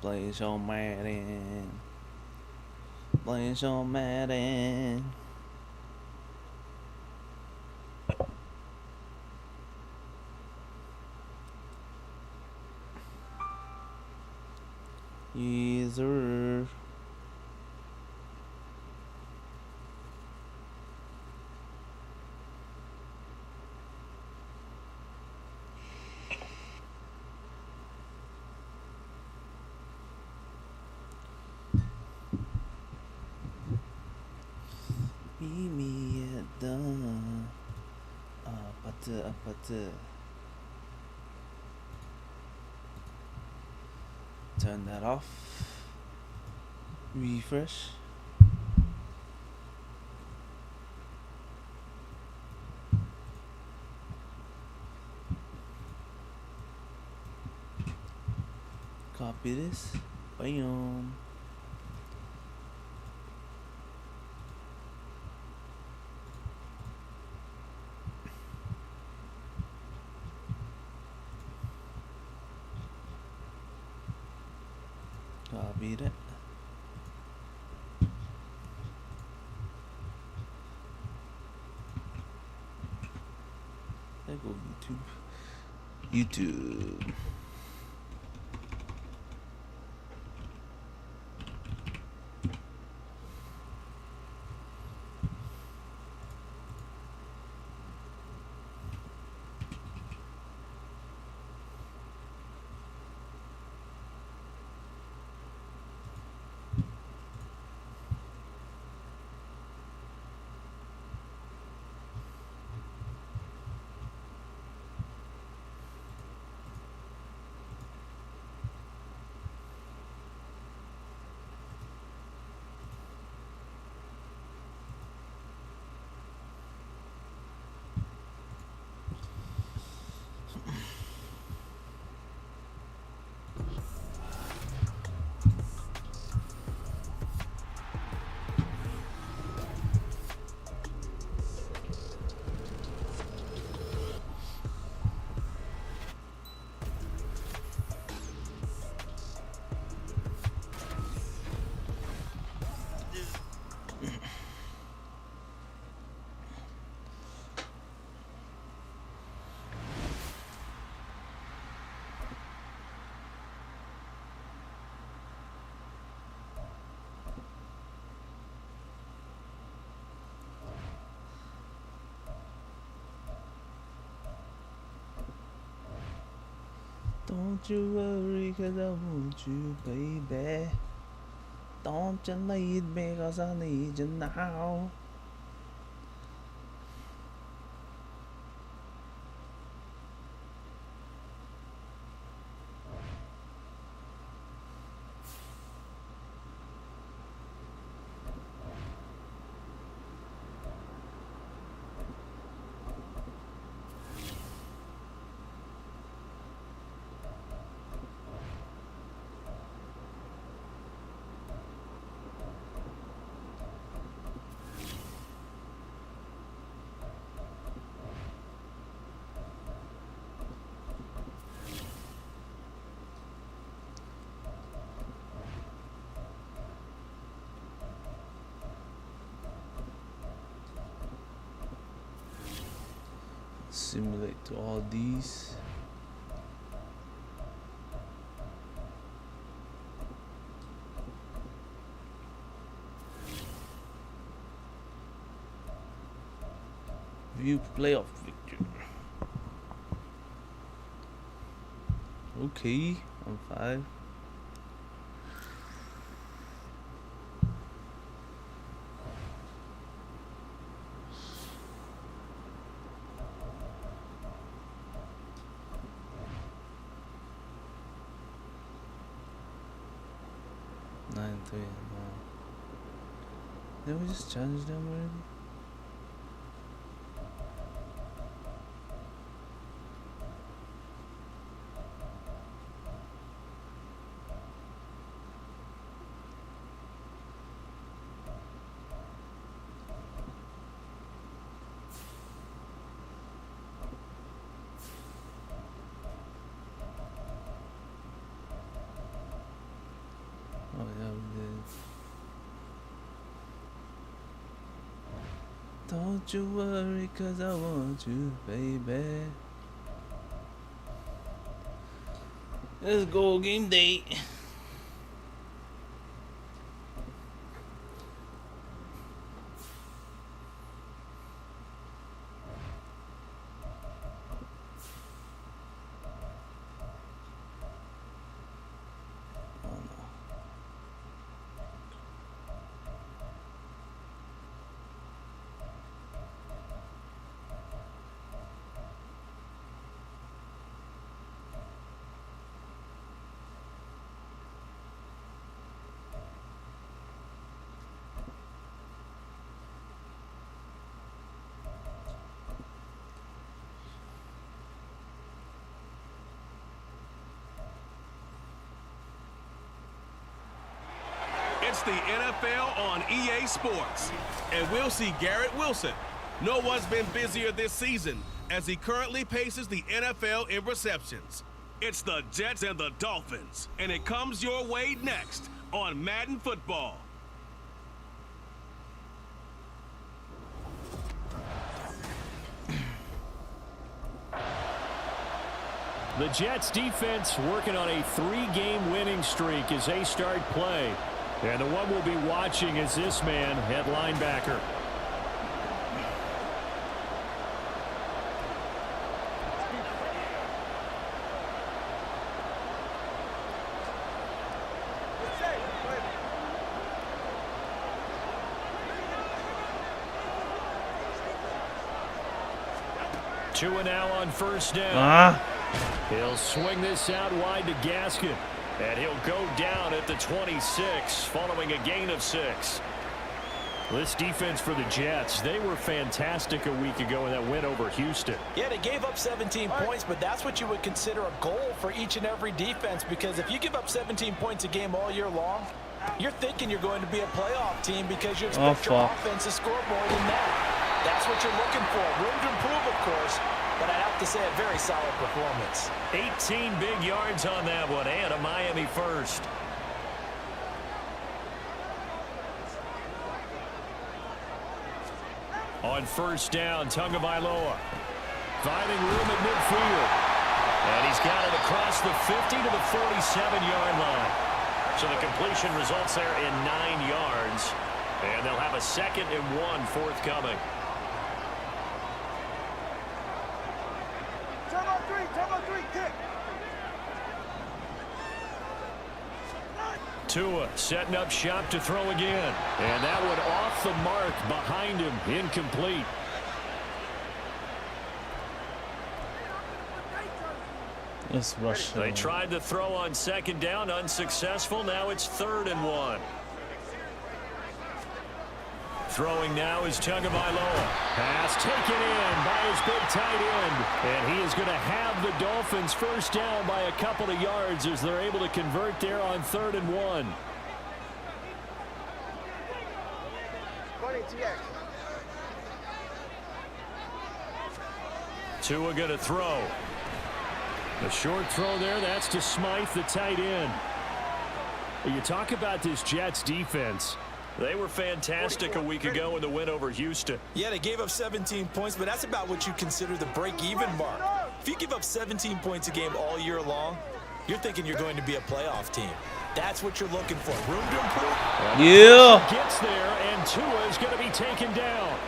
Playing so Madden. Playing so Madden. Yes, sir. Meet me at the apatı. Turn that off. Refresh. Copy this. Bam. Copy that. There go YouTube. YouTube. Don't you worry, 'cause I want you, baby. Don't you need me, 'cause I need you now. Simulate to all these. View playoff victory. Okay, I'm 5. Nine, 3, no. Did we just challenge them already? Don't you worry, cause I want you, baby. Let's go, game day. It's the NFL on EA Sports, and we'll see Garrett Wilson. No one's been busier this season as he currently paces the NFL in receptions. It's the Jets and the Dolphins, and it comes your way next on Madden Football. The Jets defense working on a 3-game winning streak as they start play. And the one we'll be watching is this man at linebacker. Tua now on first down. He'll swing this out wide to Gaskin. And he'll go down at the 26 following a gain of 6. This defense for the Jets, they were fantastic a week ago in that win over Houston. Yeah, they gave up 17 points, but that's what you would consider a goal for each and every defense, because if you give up 17 points a game all year long, you're thinking you're going to be a playoff team because you expect your offense to score more than that. That's what you're looking for. Room to improve, of course, but I'd have to say a very solid performance. 18 big yards on that one, and a Miami first. On first down, Tagovailoa finding room at midfield. And he's got it across the 50 to the 47-yard line. So the completion results there in 9 yards. And they'll have a 2nd and 1 forthcoming. Tua setting up shop to throw again. And that one off the mark behind him. Incomplete. Let's rush. They tried to throw on 2nd down. Unsuccessful. Now it's 3rd and 1. Throwing now is Tagovailoa. Pass taken in by his big tight end. And he is going to have the Dolphins first down by a couple of yards as they're able to convert there on 3rd and 1. Tua going to throw. The short throw there, that's to Smythe, the tight end. You talk about this Jets defense. They were fantastic a week ago in the win over Houston. Yeah, they gave up 17 points, but that's about what you consider the break-even mark. If you give up 17 points a game all year long, you're thinking you're going to be a playoff team. That's what you're looking for. Room to improve. Yeah. Gets there, and Tua is going to be taken down.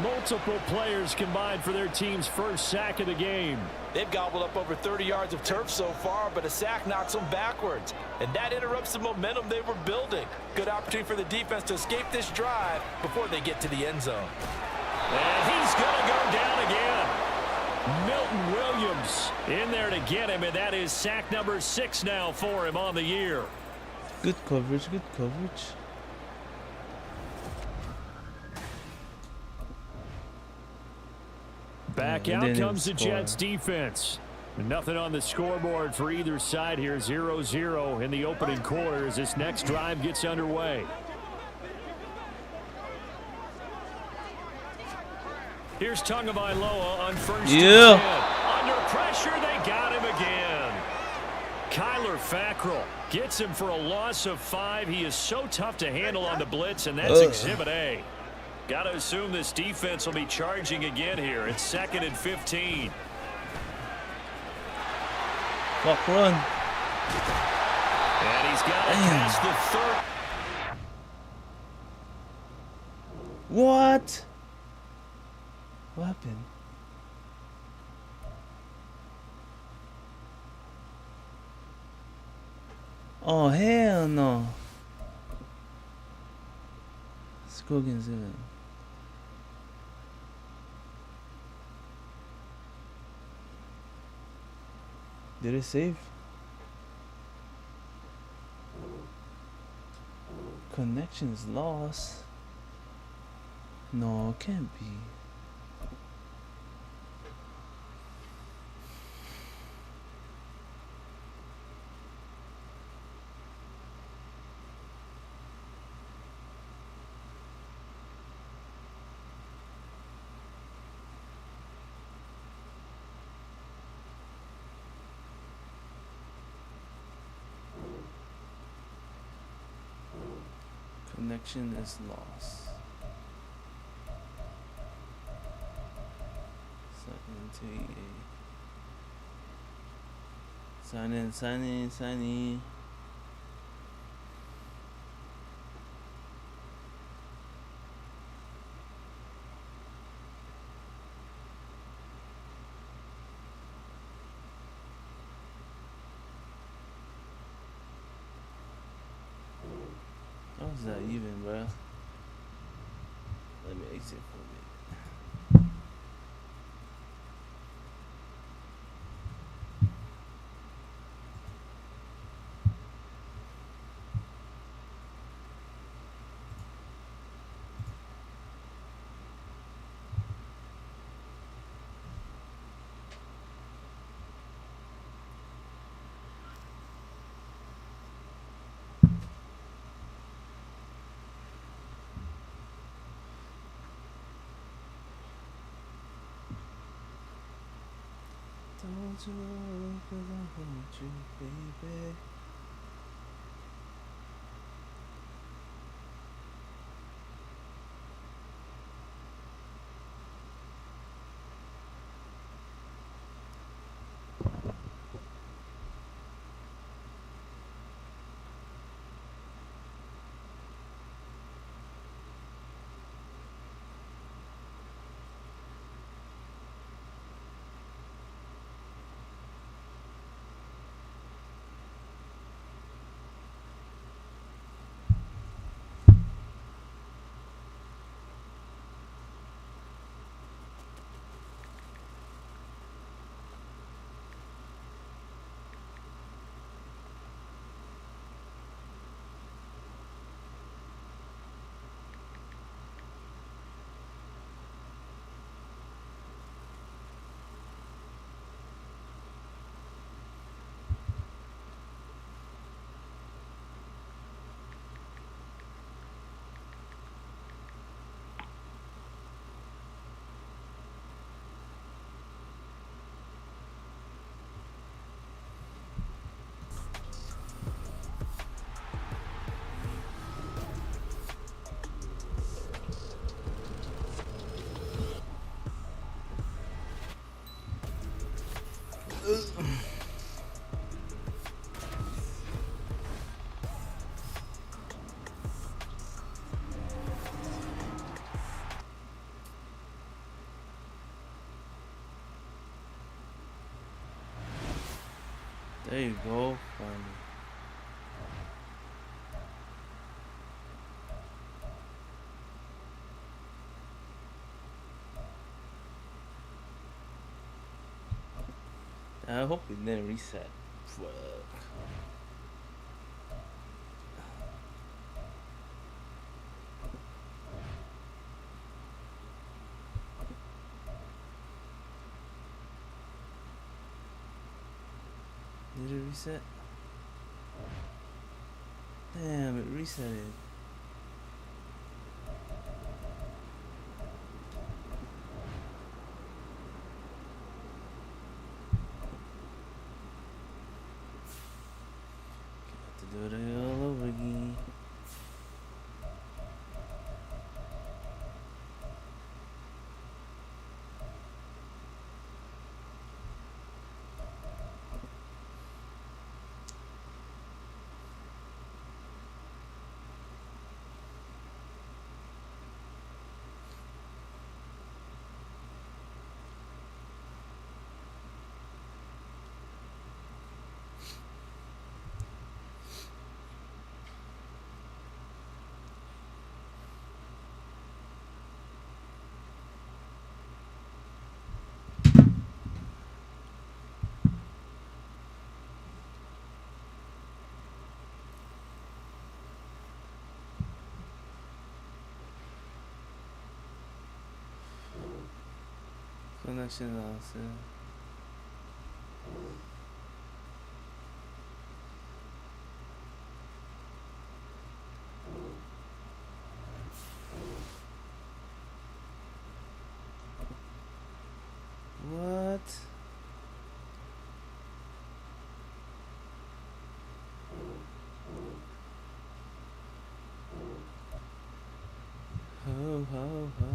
Multiple players combined for their team's first sack of the game. They've gobbled up over 30 yards of turf so far, but a sack knocks them backwards. And that interrupts the momentum they were building. Good opportunity for the defense to escape this drive before they get to the end zone. And he's going to go down again. Milton Williams in there to get him, and that is sack number 6 now for him on the year. Good coverage, good coverage. Back out comes the Jets defense. Nothing on the scoreboard for either side here. 0-0 in the opening quarter as this next drive gets underway. Here's Tagovailoa on first and 10. Under pressure, they got him again. Kyler Fackrell gets him for a loss of 5. He is so tough to handle on the blitz, and that's Exhibit A. Got to assume this defense will be charging again here. It's 2nd and 15. Fuck, run. And he's got it past the 3rd. What? What happened? Oh, hell no. Let's go against it. Did it save? Connections lost. No, it can't be. Connection is lost. Sign in, sign in, sign in. How's that even, bro? Let me exit for a minute. Don't you know, 'cause I want you, baby. There you go, finally. I hope it didn't reset. Fuck. Did it reset? Damn, it reset it. Got to do it all over again. Connection loss. What? Ho ho ho.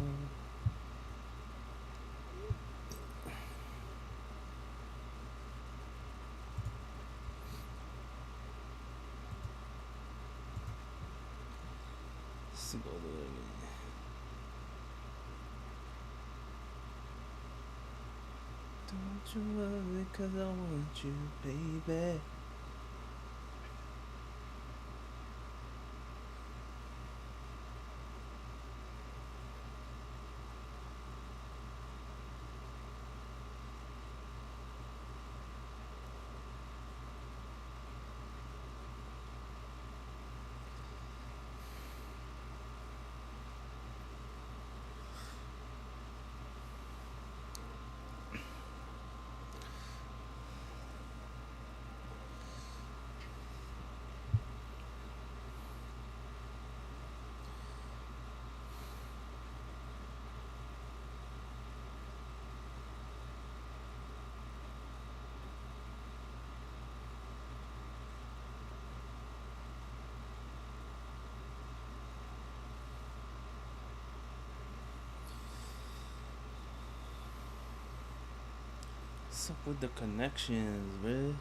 Let's go do it again. Don't you worry, 'cause I want you, baby. What's up with the connections, man?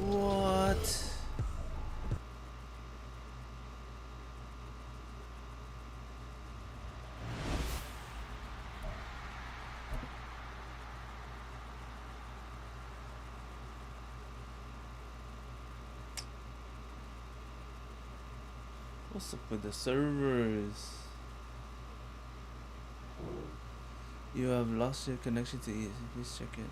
What? What's up with the servers? You have lost your connection to ESC. Please check it.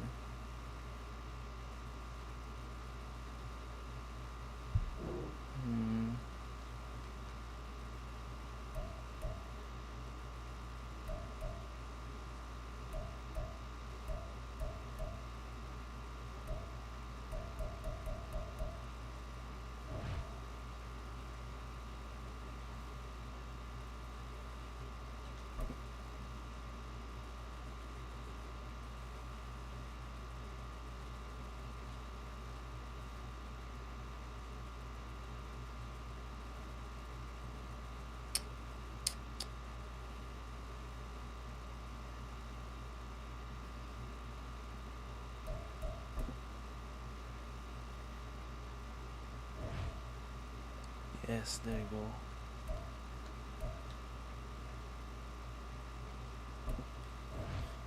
Yes, there you go.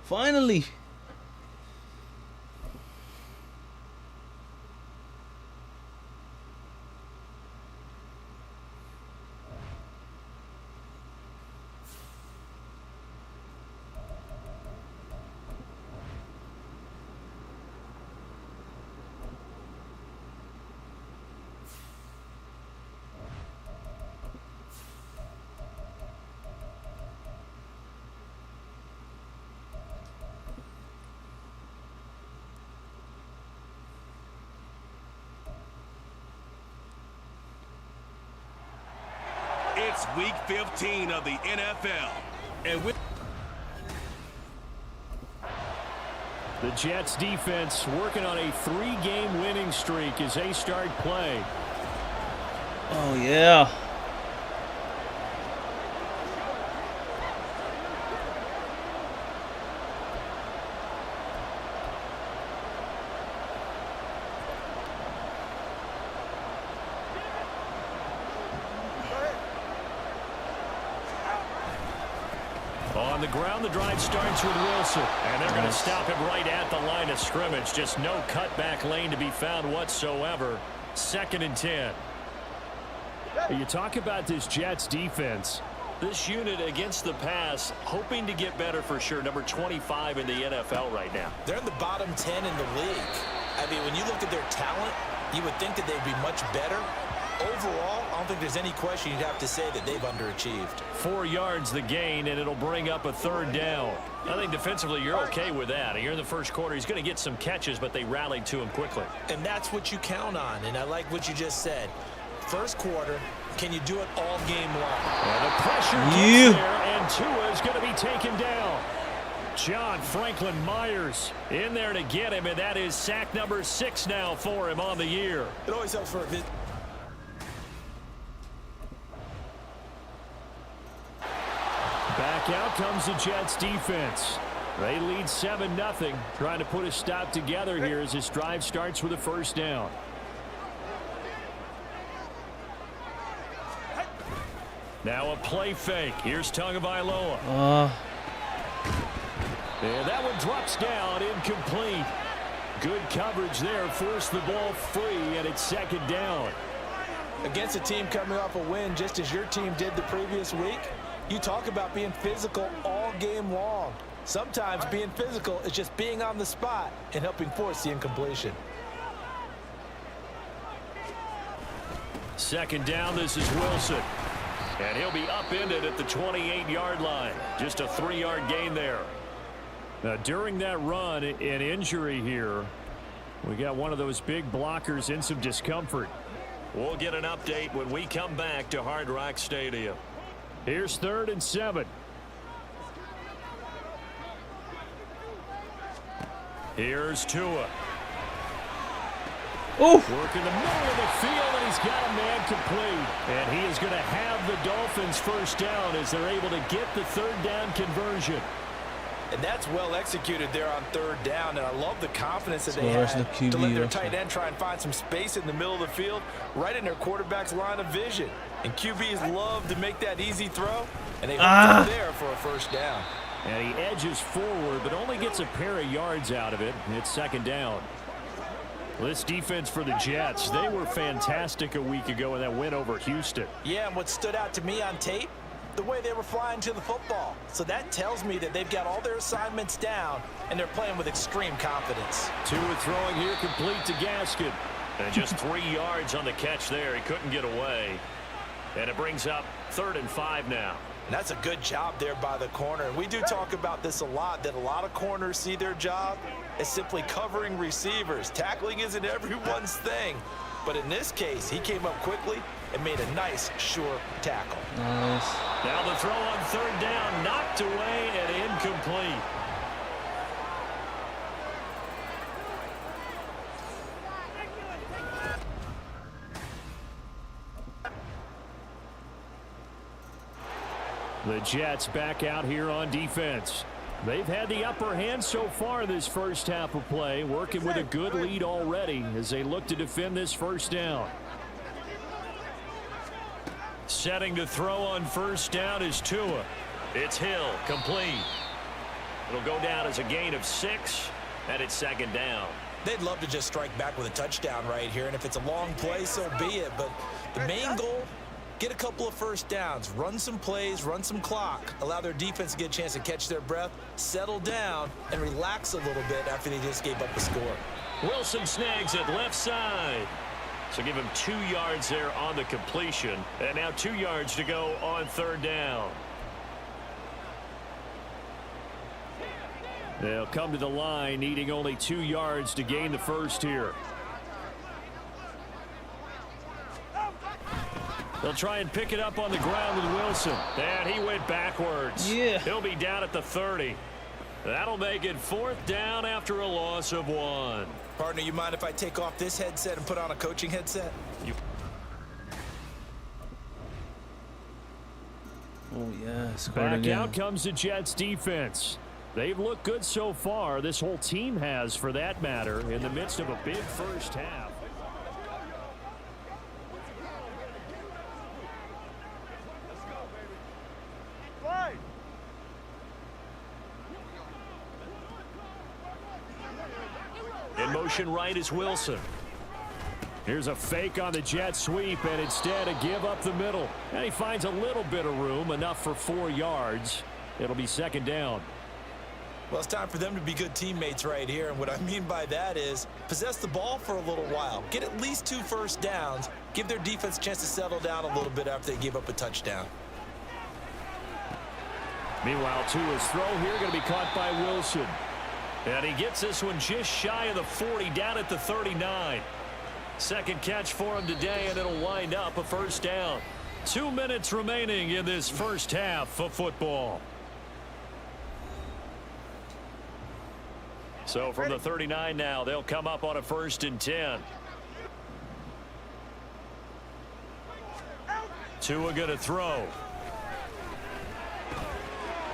Finally! It's week 15 of the NFL. And with the Jets defense working on a 3-game winning streak as they start play. Oh, yeah. On the ground, the drive starts with Wilson. And they're going to stop him right at the line of scrimmage. Just no cutback lane to be found whatsoever. 2nd and 10. You talk about this Jets defense. This unit against the pass, hoping to get better for sure. Number 25 in the NFL right now. They're in the bottom 10 in the league. I mean, when you look at their talent, you would think that they'd be much better. Overall, I don't think there's any question you'd have to say that they've underachieved. 4 yards the gain, and it'll bring up a 3rd down. I think defensively you're okay with that. Here in the first quarter, he's going to get some catches, but they rallied to him quickly. And that's what you count on, and I like what you just said. First quarter, can you do it all game long? And the pressure gets there, and Tua is going to be taken down. John Franklin Myers in there to get him, and that is sack number 6 now for him on the year. It always helps for a bit. Back out comes the Jets defense. They lead 7-0, trying to put a stop together here as this drive starts with a 1st down. Now a play fake. Here's Tagovailoa. And that one drops down, incomplete. Good coverage there, forced the ball free, and it's 2nd down. Against a team coming off a win, just as your team did the previous week, you talk about being physical all game long. Sometimes being physical is just being on the spot and helping force the incompletion. 2nd down, this is Wilson. And he'll be upended at the 28-yard line. Just a 3-yard gain there. Now, during that run, an injury here. We got one of those big blockers in some discomfort. We'll get an update when we come back to Hard Rock Stadium. Here's 3rd and 7. Here's Tua. Work in the middle of the field, and he's got a man complete. And he is going to have the Dolphins 1st down as they're able to get the 3rd down conversion. And that's well executed there on 3rd down, and I love the confidence that they had to let their tight end try and find some space in the middle of the field, right in their quarterback's line of vision. And QBs love to make that easy throw, and they hooked it there for a 1st down. And he edges forward, but only gets a pair of yards out of it. It's 2nd down. This defense for the Jets, they were fantastic a week ago in that win over Houston. Yeah, and what stood out to me on tape, the way they were flying to the football. So that tells me that they've got all their assignments down, and they're playing with extreme confidence. Tua throwing here complete to Gaskin. And just 3 yards on the catch there. He couldn't get away. And it brings up 3rd and 5 now. And that's a good job there by the corner. And we do talk about this a lot, that a lot of corners see their job as simply covering receivers. Tackling isn't everyone's thing. But in this case, he came up quickly and made a nice, sure tackle. Nice. Now the throw on 3rd down, knocked away and incomplete. The Jets back out here on defense. They've had the upper hand so far this 1st half of play, working with a good lead already as they look to defend this 1st down. Setting to throw on 1st down is Tua. It's Hill, complete. It'll go down as a gain of 6, and it's 2nd down. They'd love to just strike back with a touchdown right here, and if it's a long play, so be it. But the main goal, get a couple of 1st downs, run some plays, run some clock, allow their defense to get a chance to catch their breath, settle down, and relax a little bit after they just gave up a score. Wilson snags it left side. So give him 2 yards there on the completion. And now 2 yards to go on 3rd down. They'll come to the line, needing only 2 yards to gain the 1st here. They'll try and pick it up on the ground with Wilson. And he went backwards. Yeah. He'll be down at the 30. That'll make it 4th down after a loss of 1. Partner, you mind if I take off this headset and put on a coaching headset? Oh, yes. Back out comes the Jets defense. They've looked good so far. This whole team has, for that matter, in the midst of a big 1st half. In motion right is Wilson. Here's a fake on the jet sweep, and instead a give up the middle. And he finds a little bit of room, enough for 4 yards. It'll be second down. Well, it's time for them to be good teammates right here, and what I mean by that is possess the ball for a little while, get at least 2 first downs, give their defense a chance to settle down a little bit after they give up a touchdown. Meanwhile, Tua's throw here going to be caught by Wilson. And he gets this one just shy of the 40, down at the 39. Second catch for him today, and it'll wind up a first down. 2 minutes remaining in this first half of football. So from the 39 now, they'll come up on a 1st and 10. Tua going to throw.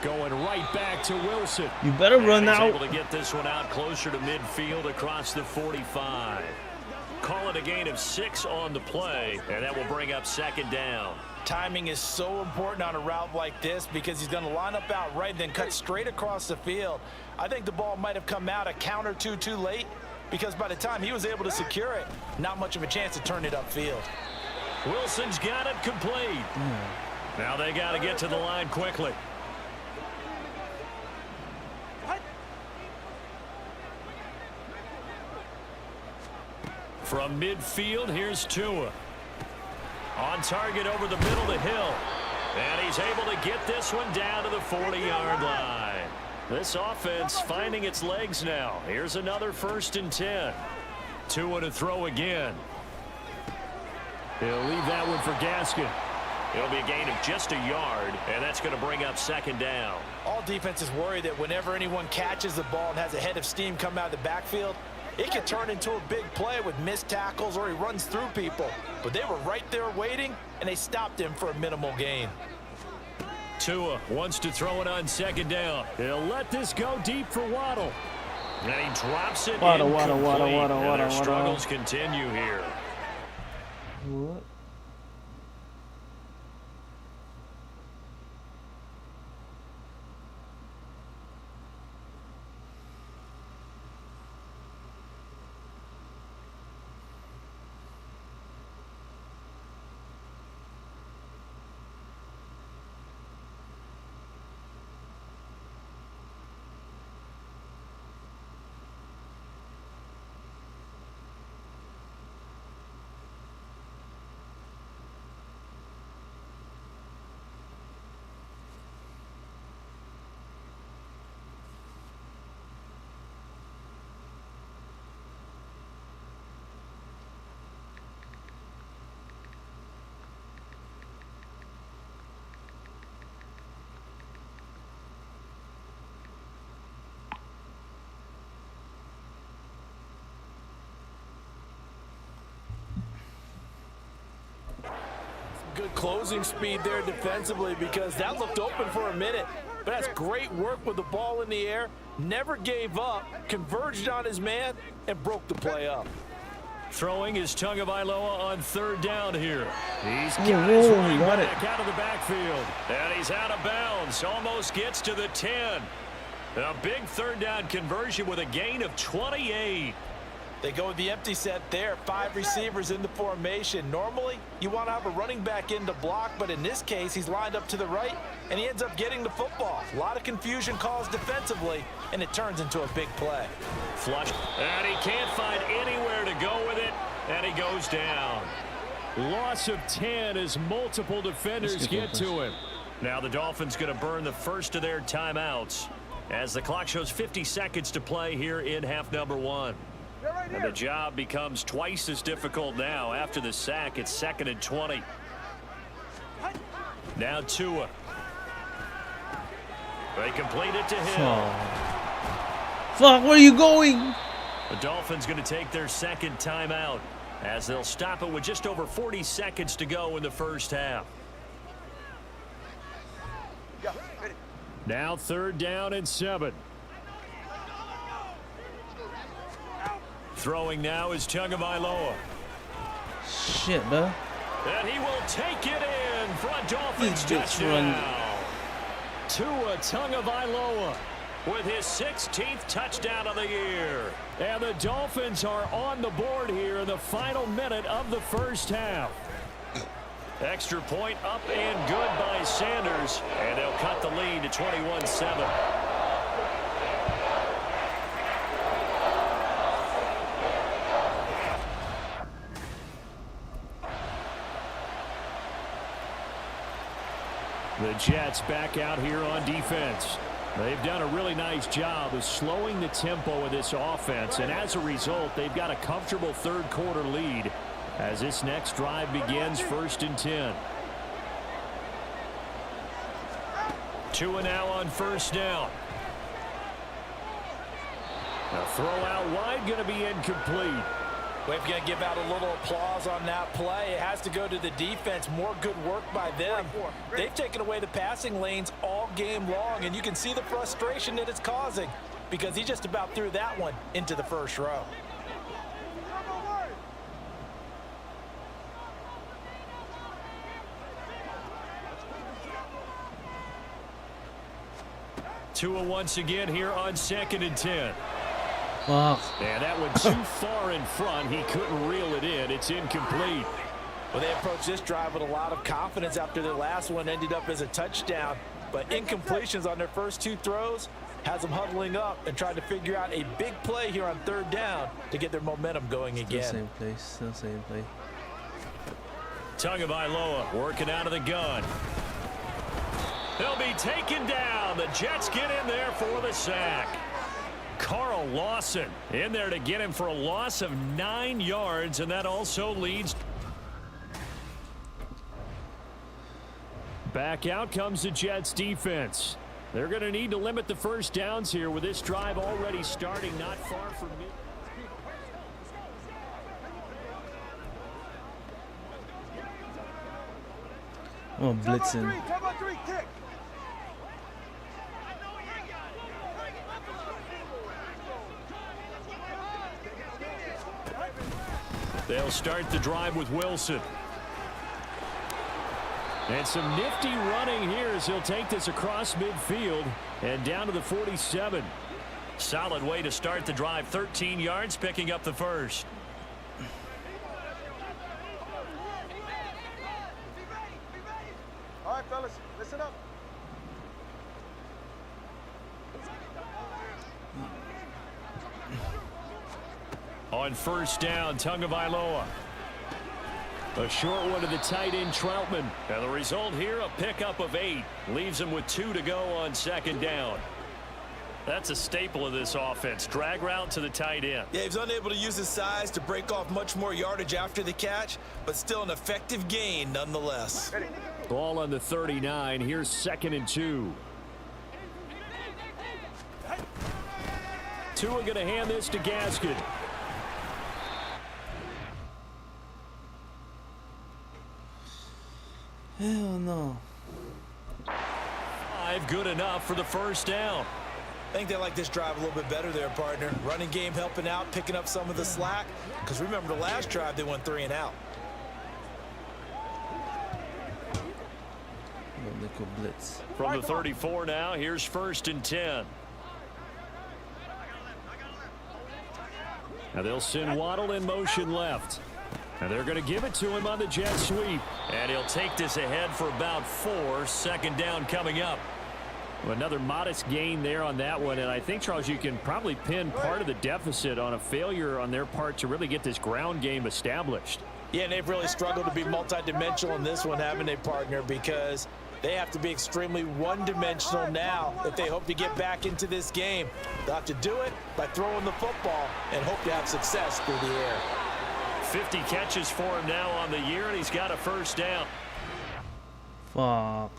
Going right back to Wilson. You better run out. Able to get this one out closer to midfield across the 45. Call it a gain of 6 on the play, and that will bring up second down. Timing is so important on a route like this because he's going to line up out right and then cut straight across the field. I think the ball might have come out a count or two too late because by the time he was able to secure it, not much of a chance to turn it upfield. Wilson's got it complete. Now they got to get to the line quickly. From midfield, here's Tua. On target over the middle to Hill. And he's able to get this one down to the 40-yard line. This offense finding its legs now. Here's another 1st and 10. Tua to throw again. He'll leave that one for Gaskin. It'll be a gain of just a yard, and that's going to bring up second down. All defenses worry that whenever anyone catches the ball and has a head of steam come out of the backfield, it can turn into a big play with missed tackles or he runs through people. But they were right there waiting, and they stopped him for a minimal gain. Tua wants to throw it on second down. He'll let this go deep for Waddle. And he drops it incomplete. And their struggles continue here. What? Good closing speed there defensively because that looked open for a minute. But that's great work with the ball in the air. Never gave up, converged on his man, and broke the play up. Throwing is Tagovailoa on 3rd down here. He's got his running back out of the backfield. And he's out of bounds. Almost gets to the 10. A big 3rd down conversion with a gain of 28. They go with the empty set there. 5 receivers in the formation. Normally, you want to have a running back in to block, but in this case, he's lined up to the right, and he ends up getting the football. A lot of confusion caused defensively, and it turns into a big play. Flush, and he can't find anywhere to go with it, and he goes down. Loss of 10 as multiple defenders get to him. Now the Dolphins going to burn the first of their timeouts as the clock shows 50 seconds to play here in half number 1. And the job becomes twice as difficult now. After the sack, it's 2nd and 20. Now Tua. They complete it to Hill. Fuck, where are you going? The Dolphins going to take their 2nd timeout as they'll stop it with just over 40 seconds to go in the first half. Now 3rd down and 7. Throwing now is Tagovailoa. Shit, bro. And he will take it in for a Dolphins touchdown. Tua Tagovailoa with his 16th touchdown of the year. And the Dolphins are on the board here in the final minute of the first half. Extra point up and good by Sanders, and they'll cut the lead to 21-7. The Jets back out here on defense. They've done a really nice job of slowing the tempo of this offense, and as a result, they've got a comfortable third quarter lead as this next drive begins, 1st and 10. Tua now on 1st down. A throw out wide, going to be incomplete. We're going to give out a little applause on that play. It has to go to the defense. More good work by them. They've taken away the passing lanes all game long, and you can see the frustration that it's causing because he just about threw that one into the first row. Tua once again here on 2nd and 10. Fuck. And that went too far in front. He couldn't reel it in. It's incomplete. Well, they approached this drive with a lot of confidence after their last one ended up as a touchdown. But incompletions on their first 2 throws has them huddling up and trying to figure out a big play here on 3rd down to get their momentum going again. Same place, still same play. Tagovailoa working out of the gun. He'll be taken down. The Jets get in there for the sack. Carl Lawson in there to get him for a loss of 9 yards, and that also leads. Back out comes the Jets defense. They're going to need to limit the first downs here with this drive already starting not far from mid. Oh, blitzing. They'll start the drive with Wilson. And some nifty running here as he'll take this across midfield and down to the 47. Solid way to start the drive. 13 yards, picking up the first. All right, fellas, listen up. On 1st down, Tagovailoa. A short one to the tight end, Troutman. And the result here, a pickup of 8. Leaves him with 2 to go on 2nd down. That's a staple of this offense. Drag route to the tight end. Yeah, he's unable to use his size to break off much more yardage after the catch, but still an effective gain nonetheless. Ball on the 39. Here's 2nd and 2. Tua going to hand this to Gaskin. Hell no. 5 good enough for the 1st down. I think they like this drive a little bit better there, partner. Running game helping out, picking up some of the slack. Because remember the last drive, they went 3 and out. Nickel blitz. From the 34 now, here's 1st and 10. Now they'll send Waddle in motion left. And they're going to give it to him on the jet sweep. And he'll take this ahead for about 4. 2nd down coming up. Another modest gain there on that one. And I think, Charles, you can probably pin part of the deficit on a failure on their part to really get this ground game established. Yeah, and they've really struggled to be multidimensional in this one, haven't they, partner? Because they have to be extremely one-dimensional now if they hope to get back into this game. They'll have to do it by throwing the football and hope to have success through the air. 50 catches for him now on the year, and he's got a 1st down. Fuck.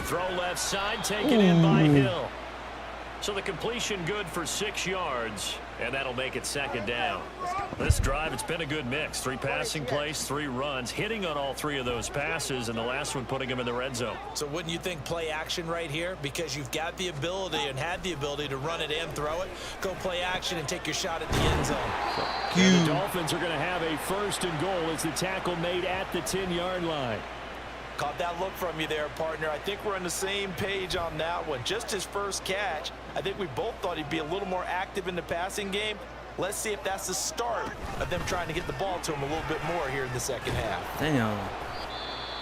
throw left side, taken in by Hill. So the completion good for 6 yards, and that'll make it 2nd down. This drive, it's been a good mix. 3 passing plays, 3 runs, hitting on all 3 of those passes, and the last one putting them in the red zone. So wouldn't you think play action right here? Because you've got the ability and had the ability to run it and throw it. Go play action and take your shot at the end zone. And the Dolphins are going to have a 1st and goal as the tackle made at the 10-yard line. Caught that look from you there, partner. I think we're on the same page on that one. Just his first catch. I think we both thought he'd be a little more active in the passing game. Let's see if that's the start of them trying to get the ball to him a little bit more here in the 2nd half. Damn.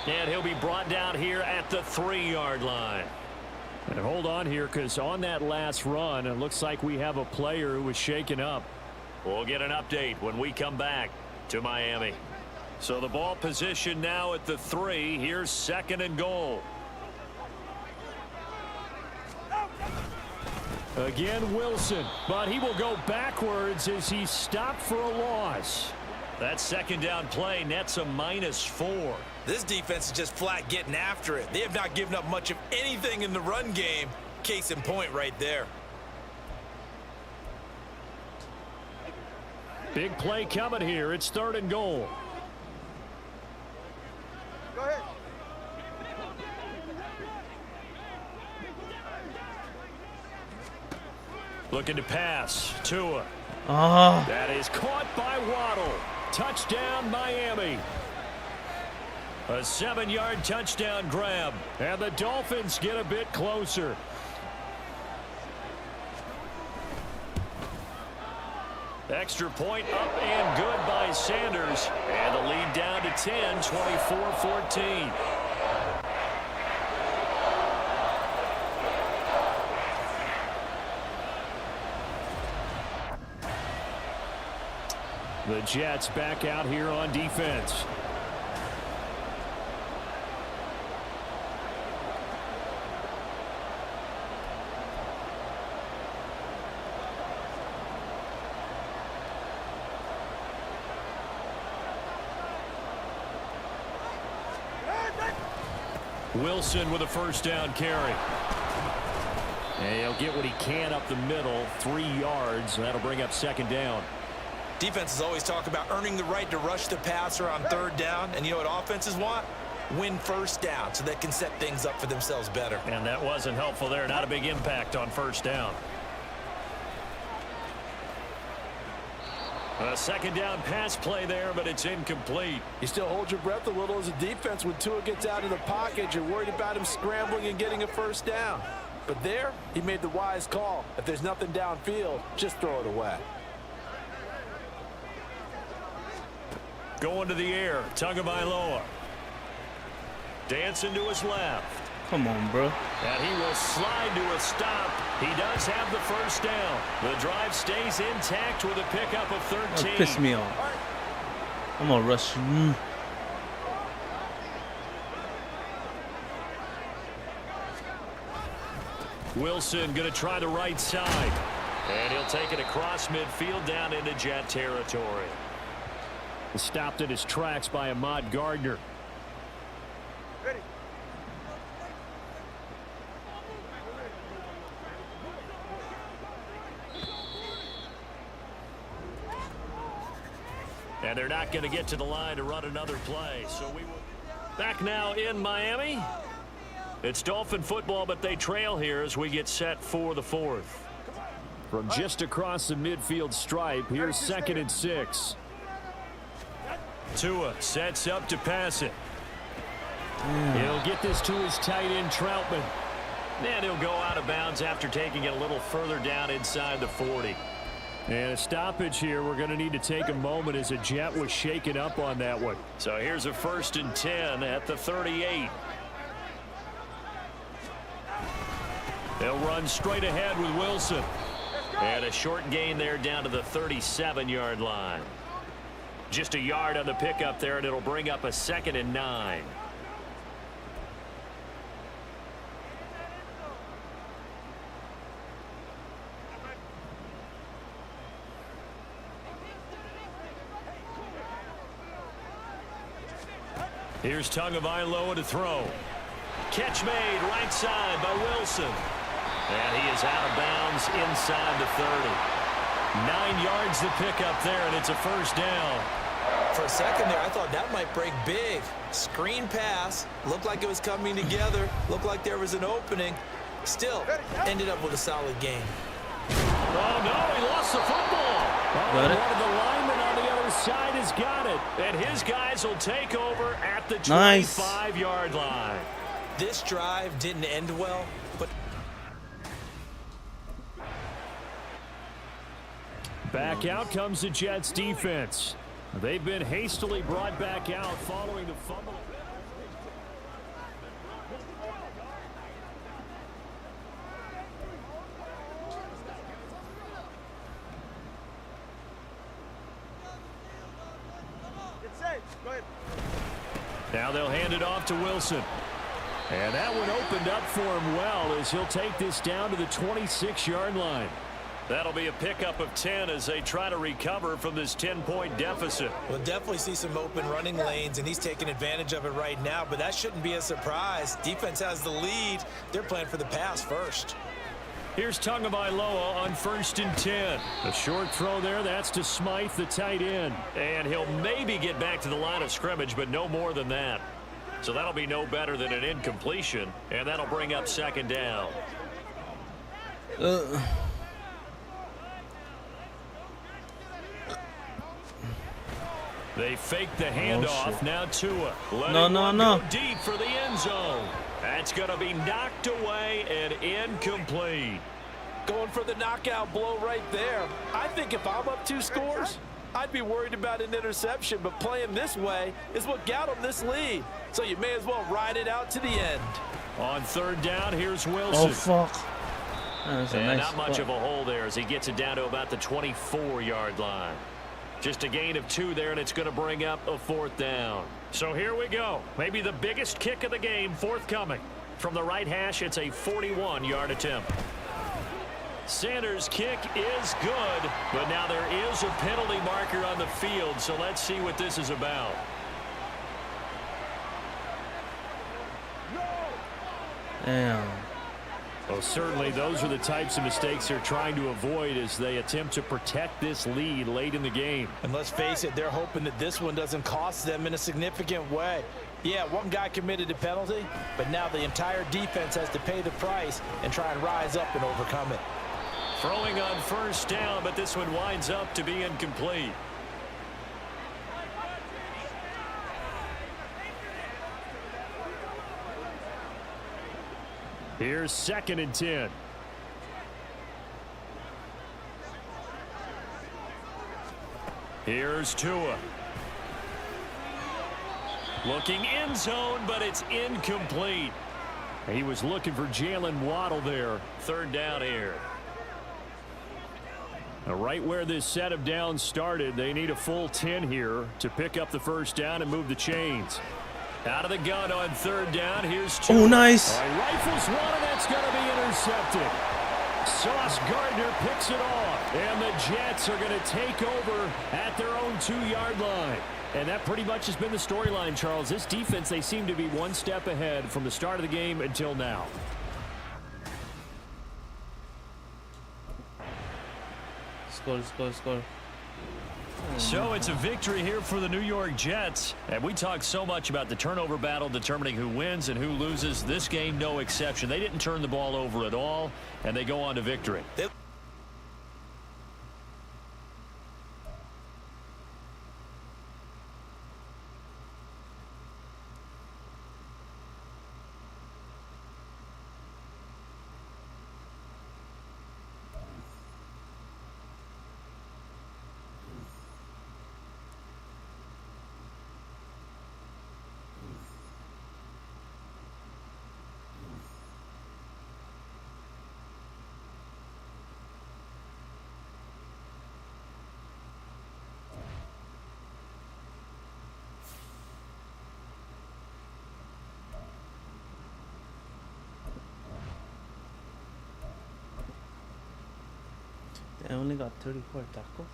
And he'll be brought down here at the 3-yard line. And hold on here, because on that last run, it looks like we have a player who was shaken up. We'll get an update when we come back to Miami. So the ball position now at the 3. Here's 2nd and goal. Again, Wilson, but he will go backwards as he's stopped for a loss. That 2nd down play nets a -4. This defense is just flat getting after it. They have not given up much of anything in the run game. Case in point right there. Big play coming here. It's 3rd and goal. Go ahead. Looking to pass. Tua. That is caught by Waddle. Touchdown, Miami. A 7-yard touchdown grab. And the Dolphins get a bit closer. Extra point up and good by Sanders. And the lead down to 10, 24-14. The Jets back out here on defense. Wilson with a 1st down carry. And he'll get what he can up the middle, 3 yards. That'll bring up 2nd down. Defenses always talk about earning the right to rush the passer on 3rd down. And you know what offenses want? Win 1st down so they can set things up for themselves better. And that wasn't helpful there. Not a big impact on 1st down. A 2nd down pass play there, but it's incomplete. You still hold your breath a little as a defense when Tua gets out of the pocket. You're worried about him scrambling and getting a 1st down. But there, he made the wise call. If there's nothing downfield, just throw it away. Going to the air, Tagovailoa. Dancing to his left. Come on, bro. And he will slide to a stop. He does have the 1st down. The drive stays intact with a pickup of 13. That pissed me off. I'm gonna rush you. Wilson going to try the right side. And he'll take it across midfield down into Jet territory. Stopped in his tracks by Ahmad Gardner. Ready. And they're not going to get to the line to run another play. So we will back now in Miami. It's Dolphin football, but they trail here as we get set for the 4th. From just across the midfield stripe, here's 2nd and 6. Tua sets up to pass it. He'll get this to his tight end, Troutman. And he'll go out of bounds after taking it a little further down inside the 40. And a stoppage here. We're going to need to take a moment as a Jet was shaken up on that one. So here's a 1st and 10 at the 38. They'll run straight ahead with Wilson. And a short gain there down to the 37-yard line. Just a yard on the pickup there, and it'll bring up a 2nd and 9. Here's Tagovailoa to throw. catch made right side by Wilson. And he is out of bounds inside the 30. 9 yards to pick up there, and it's a first down. For a second there, I thought that might break big. Screen pass. Looked like it was coming together. Looked like there was an opening. Still ended up with a solid game. Oh, no, he lost the football. Oh, one of the linemen on the other side has got it. And his guys will take over at the 25-yard line. This drive didn't end well, but... Back out comes the Jets defense. They've been hastily brought back out following the fumble. Get safe. Go ahead. Now they'll hand it off to Wilson. And that one opened up for him well as he'll take this down to the 26-yard line. That'll be a pickup of 10 as they try to recover from this 10-point deficit. We'll definitely see some open running lanes, and he's taking advantage of it right now, but that shouldn't be a surprise. Defense has the lead. They're playing for the pass first. Here's Tagovailoa on 1st and 10. A short throw there. That's to Smythe, the tight end. And he'll maybe get back to the line of scrimmage, but no more than that. So that'll be no better than an incompletion, and that'll bring up 2nd down. They fake the handoff. Now Tua. No. Go deep for the end zone. That's going to be knocked away and incomplete. Going for the knockout blow right there. I think if I'm up 2 scores, I'd be worried about an interception, but playing this way is what got them this lead. So you may as well ride it out to the end. On 3rd down, here's Wilson. Oh, fuck. That's a nice not much of a hole there as he gets it down to about the 24-yard line. Just a gain of 2 there, and it's going to bring up a 4th down. So here we go. Maybe the biggest kick of the game forthcoming. From the right hash, it's a 41-yard attempt. Sanders' kick is good, but now there is a penalty marker on the field, so let's see what this is about. Damn. Well, certainly those are the types of mistakes they're trying to avoid as they attempt to protect this lead late in the game. And let's face it, they're hoping that this one doesn't cost them in a significant way. Yeah, one guy committed a penalty, but now the entire defense has to pay the price and try and rise up and overcome it. Throwing on 1st down, but this one winds up to be incomplete. Here's 2nd and 10. Here's Tua. Looking end zone, but it's incomplete. He was looking for Jalen Waddle there. 3rd down here. Now, right where this set of downs started, they need a full 10 here to pick up the 1st down and move the chains. Out of the gun on 3rd down. Here's Tua. Oh, nice. All right, rifles one, and that's going to be intercepted. Sauce Gardner picks it off, and the Jets are going to take over at their own 2-yard line. And that pretty much has been the storyline, Charles. This defense, they seem to be one step ahead from the start of the game until now. Score. So it's a victory here for the New York Jets. And we talked so much about the turnover battle determining who wins and who loses. This game, no exception. They didn't turn the ball over at all, and they go on to victory. I only got 34 tacos.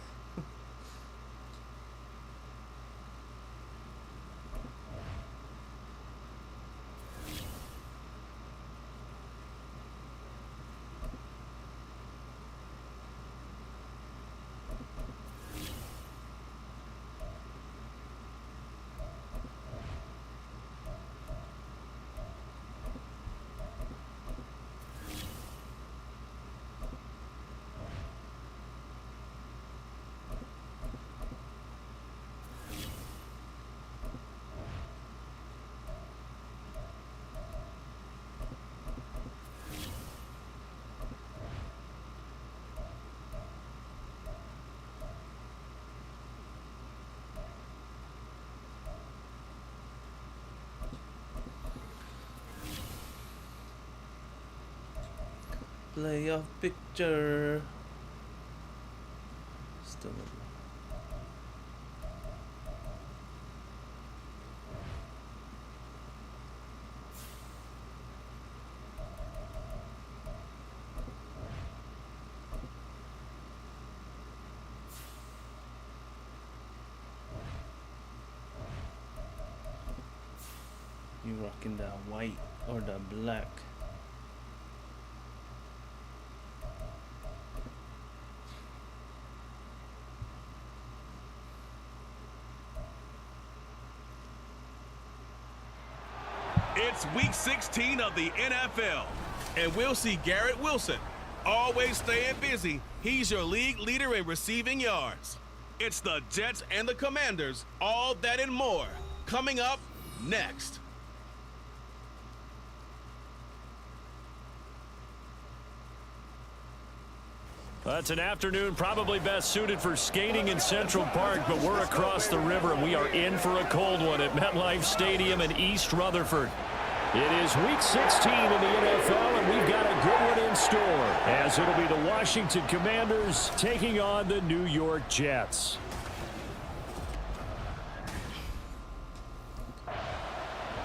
playoff picture. Still. You rocking the white or the black? It's week 16 of the NFL, and we'll see Garrett Wilson. Always staying busy, he's your league leader in receiving yards. It's the Jets and the Commanders, all that and more, coming up next. That's an afternoon probably best suited for skating in Central Park, but we're across the river and we are in for a cold one at MetLife Stadium in East Rutherford. It is week 16 in the NFL, and we've got a good one in store, as it'll be the Washington Commanders taking on the New York Jets.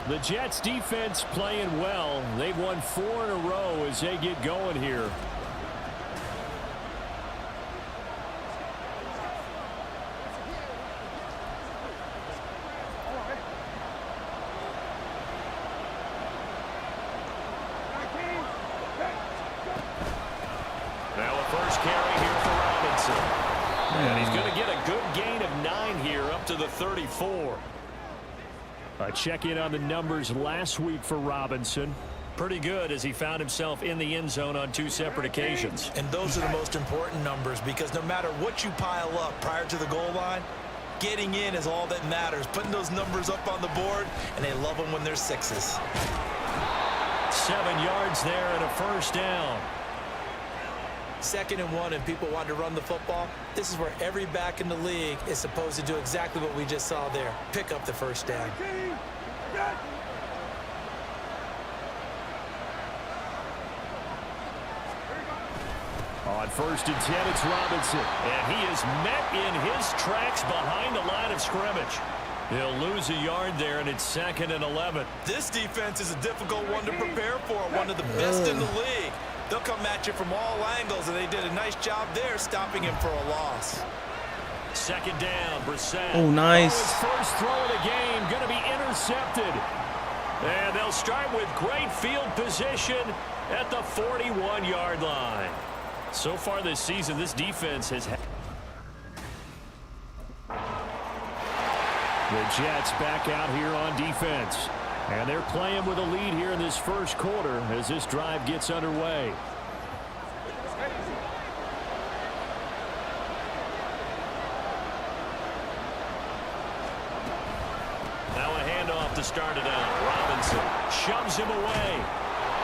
The Jets defense playing well. They've won 4 in a row as they get going here. Now a first carry here for Robinson. And he's going to get a good gain of 9 here up to the 34. A check-in on the numbers last week for Robinson. Pretty good as he found himself in the end zone on 2 separate occasions. And those are the most important numbers, because no matter what you pile up prior to the goal line, getting in is all that matters. Putting those numbers up on the board, and they love them when they're 6s. 7 yards there and a first down. 2nd and 1, and people want to run the football. This is where every back in the league is supposed to do exactly what we just saw there. Pick up the first down. On 1st and 10, it's Robinson. And he is met in his tracks behind the line of scrimmage. He'll lose a yard there, and it's 2nd and 11. This defense is a difficult one to prepare for, one of the best in the league. They'll come at you from all angles, and they did a nice job there stopping him for a loss. 2nd down, Brissett. Oh, nice. His first throw of the game going to be intercepted. And they'll start with great field position at the 41-yard line. So far this season, this defense has had... The Jets back out here on defense. And they're playing with a lead here in this first quarter as this drive gets underway. Now a handoff to start it out. Robinson shoves him away.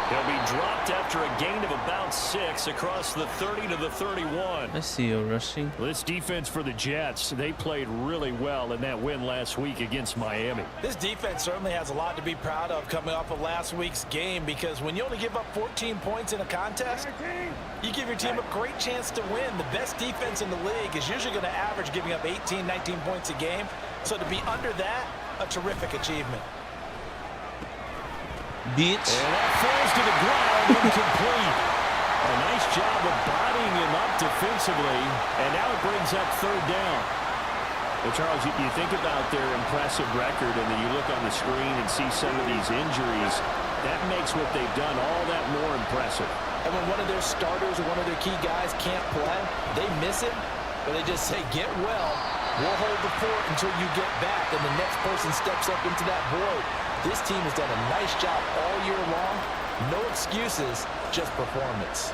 He'll be dropped after a gain of about 6 across the 30 to the 31. I see you rushing. This defense for the Jets, they played really well in that win last week against Miami. This defense certainly has a lot to be proud of coming off of last week's game, because when you only give up 14 points in a contest, you give your team a great chance to win. The best defense in the league is usually going to average giving up 18, 19 points a game. So to be under that, a terrific achievement. Bitch. And that falls to the ground, incomplete. A nice job of bodying him up defensively, and now it brings up 3rd down. Well, Charles, you think about their impressive record, and then you look on the screen and see some of these injuries. That makes what they've done all that more impressive. And when one of their starters or one of their key guys can't play, they miss it, but they just say, get well. We'll hold the fort until you get back, and the next person steps up into that void. This team has done a nice job all year long. No excuses, just performance.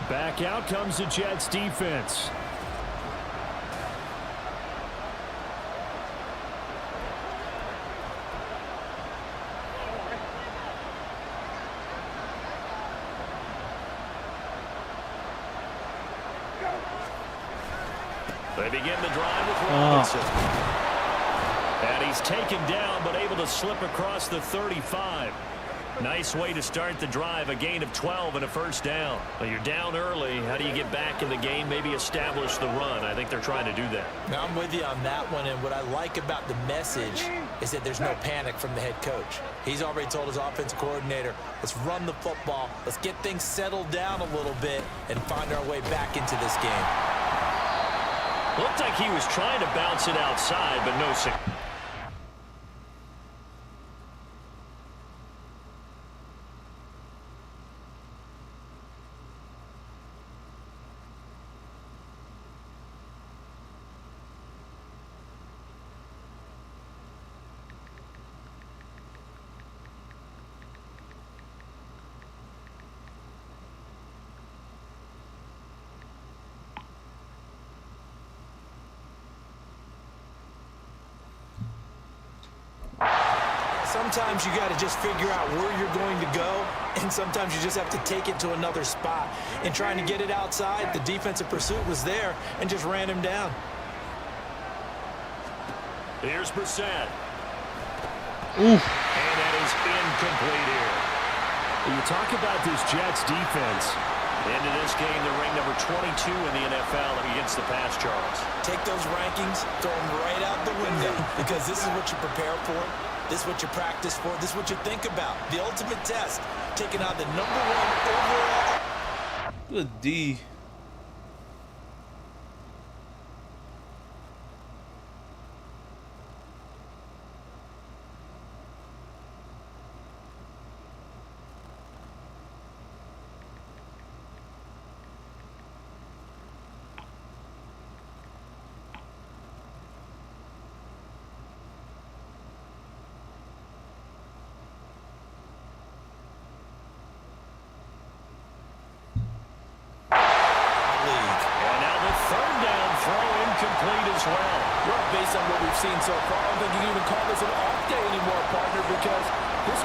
Back out comes the Jets defense. They begin the drive with Robinson. And he's taken down, but able to slip across the 35. Nice way to start the drive, a gain of 12 and a first down. Well, you're down early. How do you get back in the game, maybe establish the run? I think they're trying to do that. Now, I'm with you on that one, and what I like about the message is that there's no panic from the head coach. He's already told his offensive coordinator, let's run the football, let's get things settled down a little bit and find our way back into this game. Looked like he was trying to bounce it outside, but no success. Sometimes you got to just figure out where you're going to go, and sometimes you just have to take it to another spot. And trying to get it outside, the defensive pursuit was there and just ran him down. Here's Brissett. And that is incomplete here. When you talk about this Jets defense, into this game, they're ranked number 22 in the NFL against the pass, Charles. Take those rankings, throw them right out the window, because this is what you prepare for. This is what you practice for. This is what you think about. The ultimate test, taking on the #1 overall. Good D. Based on what we've seen so far, I don't think you can even call this an off day anymore, partner, because this.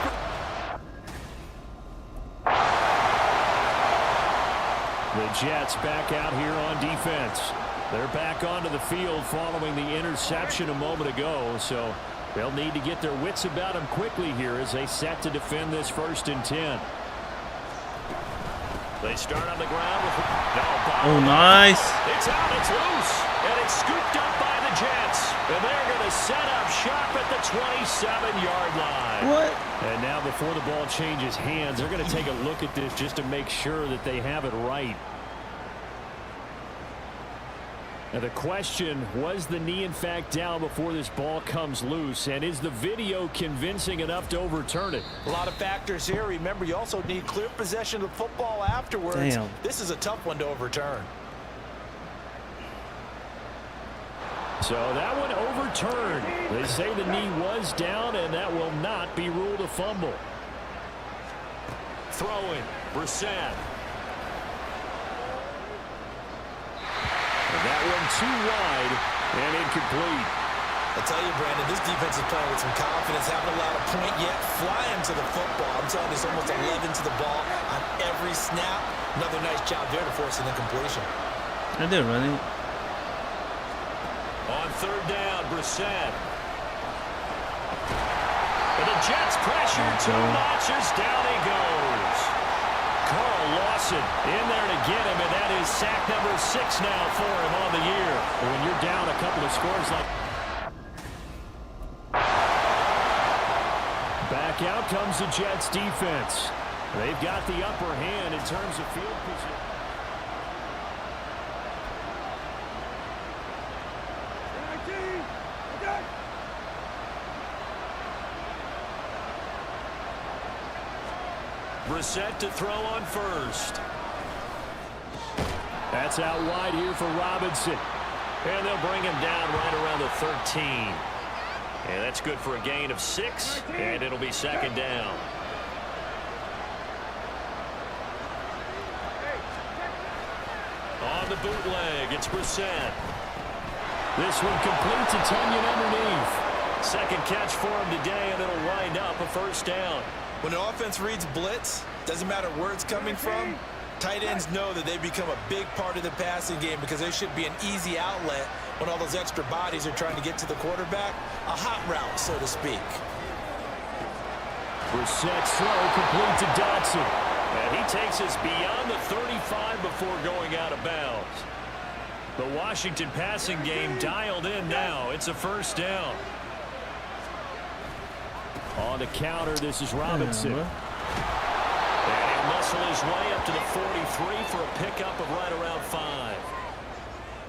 The Jets back out here on defense. They're back onto the field following the interception a moment ago, so they'll need to get their wits about them quickly here as they set to defend this 1st and 10. They start on the ground with oh, nice. It's out, it's loose, and it's scooped up by the Jets. And they're going to set up shop at the 27-yard line. What? And now before the ball changes hands, they're going to take a look at this just to make sure that they have it right. Now the question, was the knee in fact down before this ball comes loose? And is the video convincing enough to overturn it? A lot of factors here. Remember, you also need clear possession of the football afterwards. Damn. This is a tough one to overturn. So that one overturned. They say the knee was down, and that will not be ruled a fumble. Throwing, Brissett. And that one too wide and incomplete. I tell you, Brandon, this defense is playing with some confidence, haven't allowed a point yet, flying to the football. I'm telling you, it's almost 11 to the ball on every snap. Another nice job there to force an incompletion. And they're running. On 3rd down, Brissett. And the Jets pressure too much as down he goes. Carl Lawson in there to get him, and that is sack number 6 now for him on the year. When you're down a couple of scores like... Back out comes the Jets defense. They've got the upper hand in terms of field position. Brissett to throw on 1st. That's out wide here for Robinson. And they'll bring him down right around the 13. And that's good for a gain of 6. And it'll be 2nd down. On the bootleg, it's Brissett. This one completes a Tunyon underneath. 2nd catch for him today, and it'll wind up a 1st down. When the offense reads blitz, doesn't matter where it's coming from, tight ends know that they become a big part of the passing game because there should be an easy outlet when all those extra bodies are trying to get to the quarterback. A hot route, so to speak. Brissett slow, complete to Dotson. And he takes us beyond the 35 before going out of bounds. The Washington passing game dialed in now. It's a first down. On the counter, this is Robinson. And he'll muscle his way up to the 43 for a pickup of right around 5.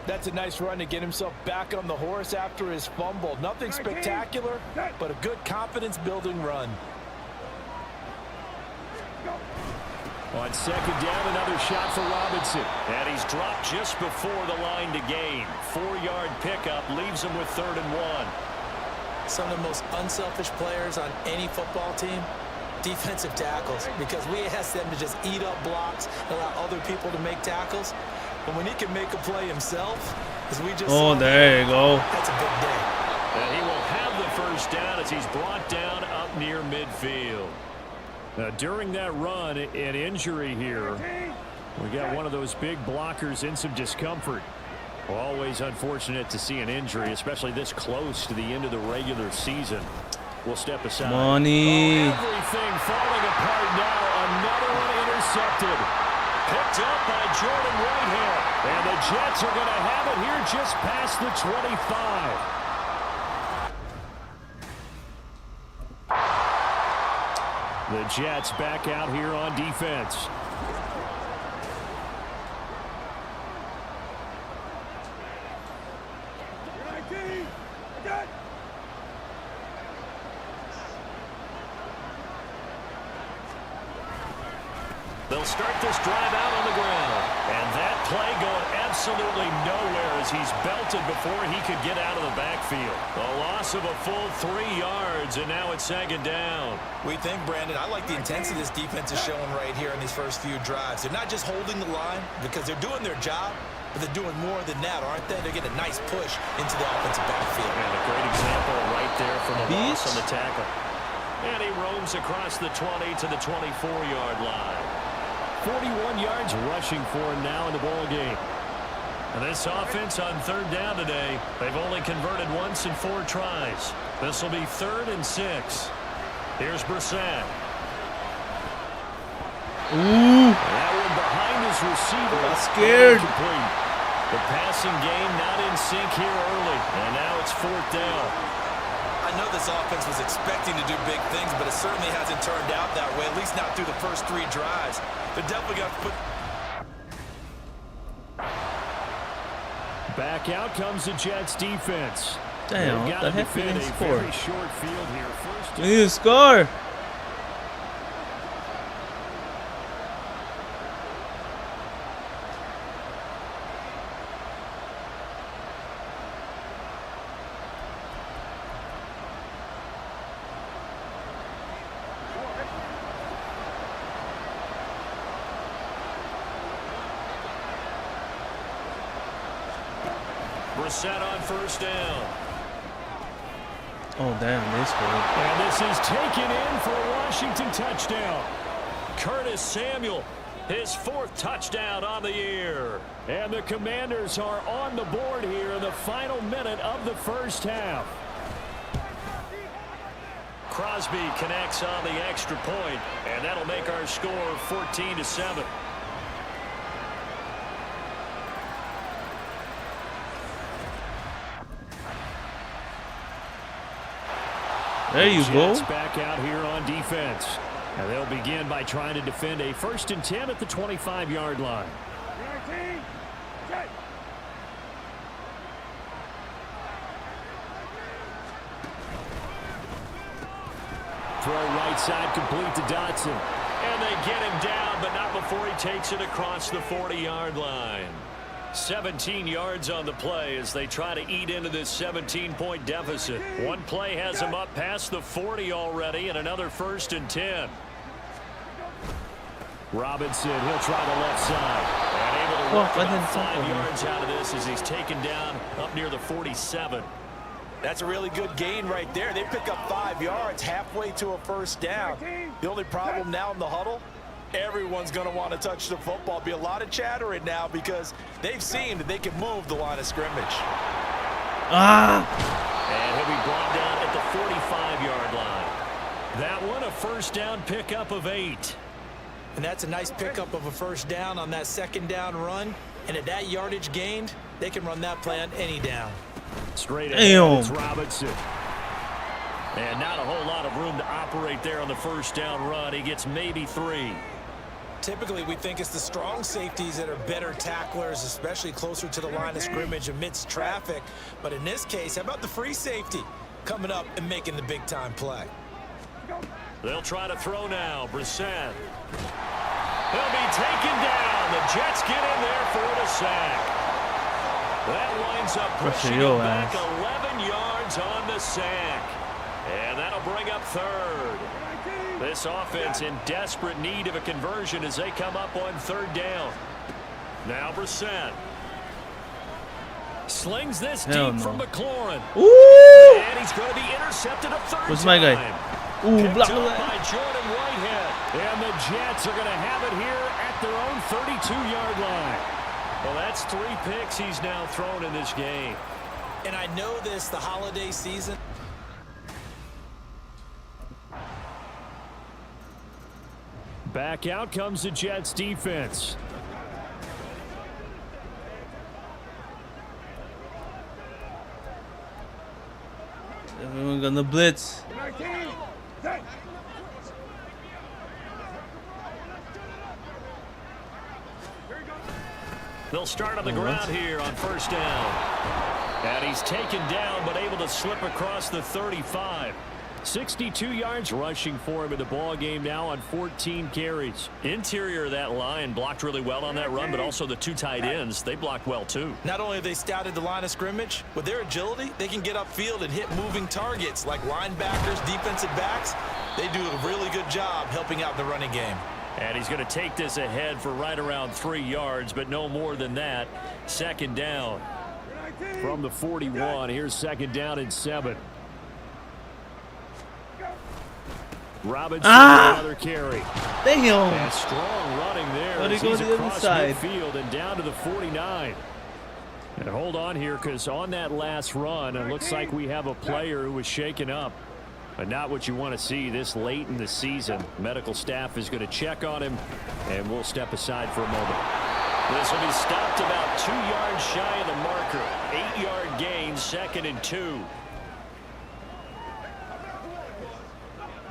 That's a nice run to get himself back on the horse after his fumble. Nothing spectacular, but a good confidence-building run. On second down, another shot for Robinson. And he's dropped just before the line to gain. 4-yard pickup leaves him with 3rd and 1. Some of the most unselfish players on any football team, defensive tackles, because we ask them to just eat up blocks and allow other people to make tackles. But when he can make a play himself, as we just saw, there you go. That's a big day. And he will have the first down as he's brought down up near midfield. Now, during that run, an injury here. We got one of those big blockers in some discomfort. Always unfortunate to see an injury, especially this close to the end of the regular season. We'll step aside. Money. Everything falling apart now. Another one intercepted. Picked up by Jordan Whitehair. And the Jets are going to have it here just past the 25. The Jets back out here on defense. They'll start this drive out on the ground. And that play going absolutely nowhere as he's belted before he could get out of the backfield. A loss of a full 3 yards, and now it's 2nd down. We think, Brandon, I like the intensity this defense is showing right here in these first few drives. They're not just holding the line because they're doing their job, but they're doing more than that, aren't they? They're getting a nice push into the offensive backfield. And a great example right there from the loss on the tackle. And he roams across the 20 to the 24-yard line. 41 yards rushing for him now in the ball game. And this offense on 3rd down today, they've only converted once in 4 tries. This will be 3rd and 6. Here's Brissett. Ooh. That one behind his receiver. I'm scared. The passing game not in sync here early. And now it's 4th down. I know this offense was expecting to do big things, but it certainly hasn't turned out that way, at least not through the first 3 drives. They're definitely going to put... Back out comes the Jets defense. Damn, what the heck did he score? Very short field here. First We need to score. Brissett on 1st down. Oh, damn, they scored. And this is taken in for a Washington touchdown. Curtis Samuel, his 4th touchdown on the year. And the Commanders are on the board here in the final minute of the first half. Crosby connects on the extra point, and that'll make our score 14-7. There you go. Back out here on defense. And they'll begin by trying to defend a 1st and 10 at the 25-yard line. Throw right side complete to Dotson. And they get him down, but not before he takes it across the 40-yard line. 17 yards on the play as they try to eat into this 17-point deficit. One play has them up past the 40 already, and another 1st and 10. Robinson, he'll try the left side. And able to work about 5 yards out of this as he's taken down up near the 47. That's a really good gain right there. They pick up 5 yards halfway to a 1st down. The only problem now in the huddle, everyone's going to want to touch the football. Be a lot of chattering now because they've seen that they can move the line of scrimmage. And he'll be brought down at the 45-yard line. That one, a first down pickup of 8. And that's a nice pickup of a first down on that second down run. And at that yardage gained, they can run that play on any down. Straight ahead, it's Robinson. And not a whole lot of room to operate there on the first down run. He gets maybe 3. Typically, we think it's the strong safeties that are better tacklers, especially closer to the line of scrimmage amidst traffic. But in this case, how about the free safety coming up and making the big-time play? They'll try to throw now. Brissett. He'll be taken down. The Jets get in there for the sack. That winds up pushing him back 11 yards on the sack. And that'll bring up 3rd. This offense in desperate need of a conversion as they come up on 3rd down. Now Brissett. Slings this deep from McLaurin. Ooh! And he's going to be intercepted a 3rd Where's my guy? Ooh, block by Jordan Whitehead. And the Jets are going to have it here at their own 32-yard line. Well, that's 3 picks he's now thrown in this game. And I know this, the holiday season. Back out comes the Jets defense. Everyone gonna blitz. They'll start on the ground here on first down. And he's taken down but able to slip across the 35. 62 yards rushing for him in the ball game now on 14 carries. Interior of that line blocked really well on that run, but also the 2 tight ends, they blocked well too. Not only have they scouted the line of scrimmage, with their agility, they can get upfield and hit moving targets like linebackers, defensive backs. They do a really good job helping out the running game. And he's going to take this ahead for right around 3 yards, but no more than that. 2nd down. From the 41, here's 2nd down and 7. Robinson, another carry. Damn. And strong running there. But he He's goes to the other across side. midfield and down to the 49. And hold on here, because on that last run, it looks like we have a player who was shaken up. But not what you want to see this late in the season. Medical staff is going to check on him, and we'll step aside for a moment. This will be stopped about 2 yards shy of the marker. 8-yard gain, 2nd and 2.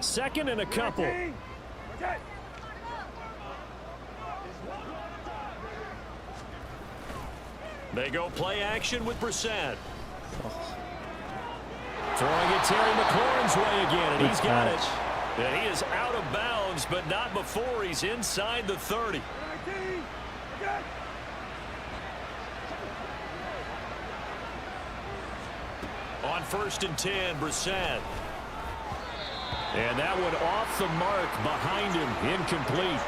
2nd and a couple. They go play action with Brissett. Throwing it Terry McLaurin's way again, and he's got it. And he is out of bounds, but not before he's inside the 30. On 1st and 10, Brissett. And that one off the mark behind him, incomplete.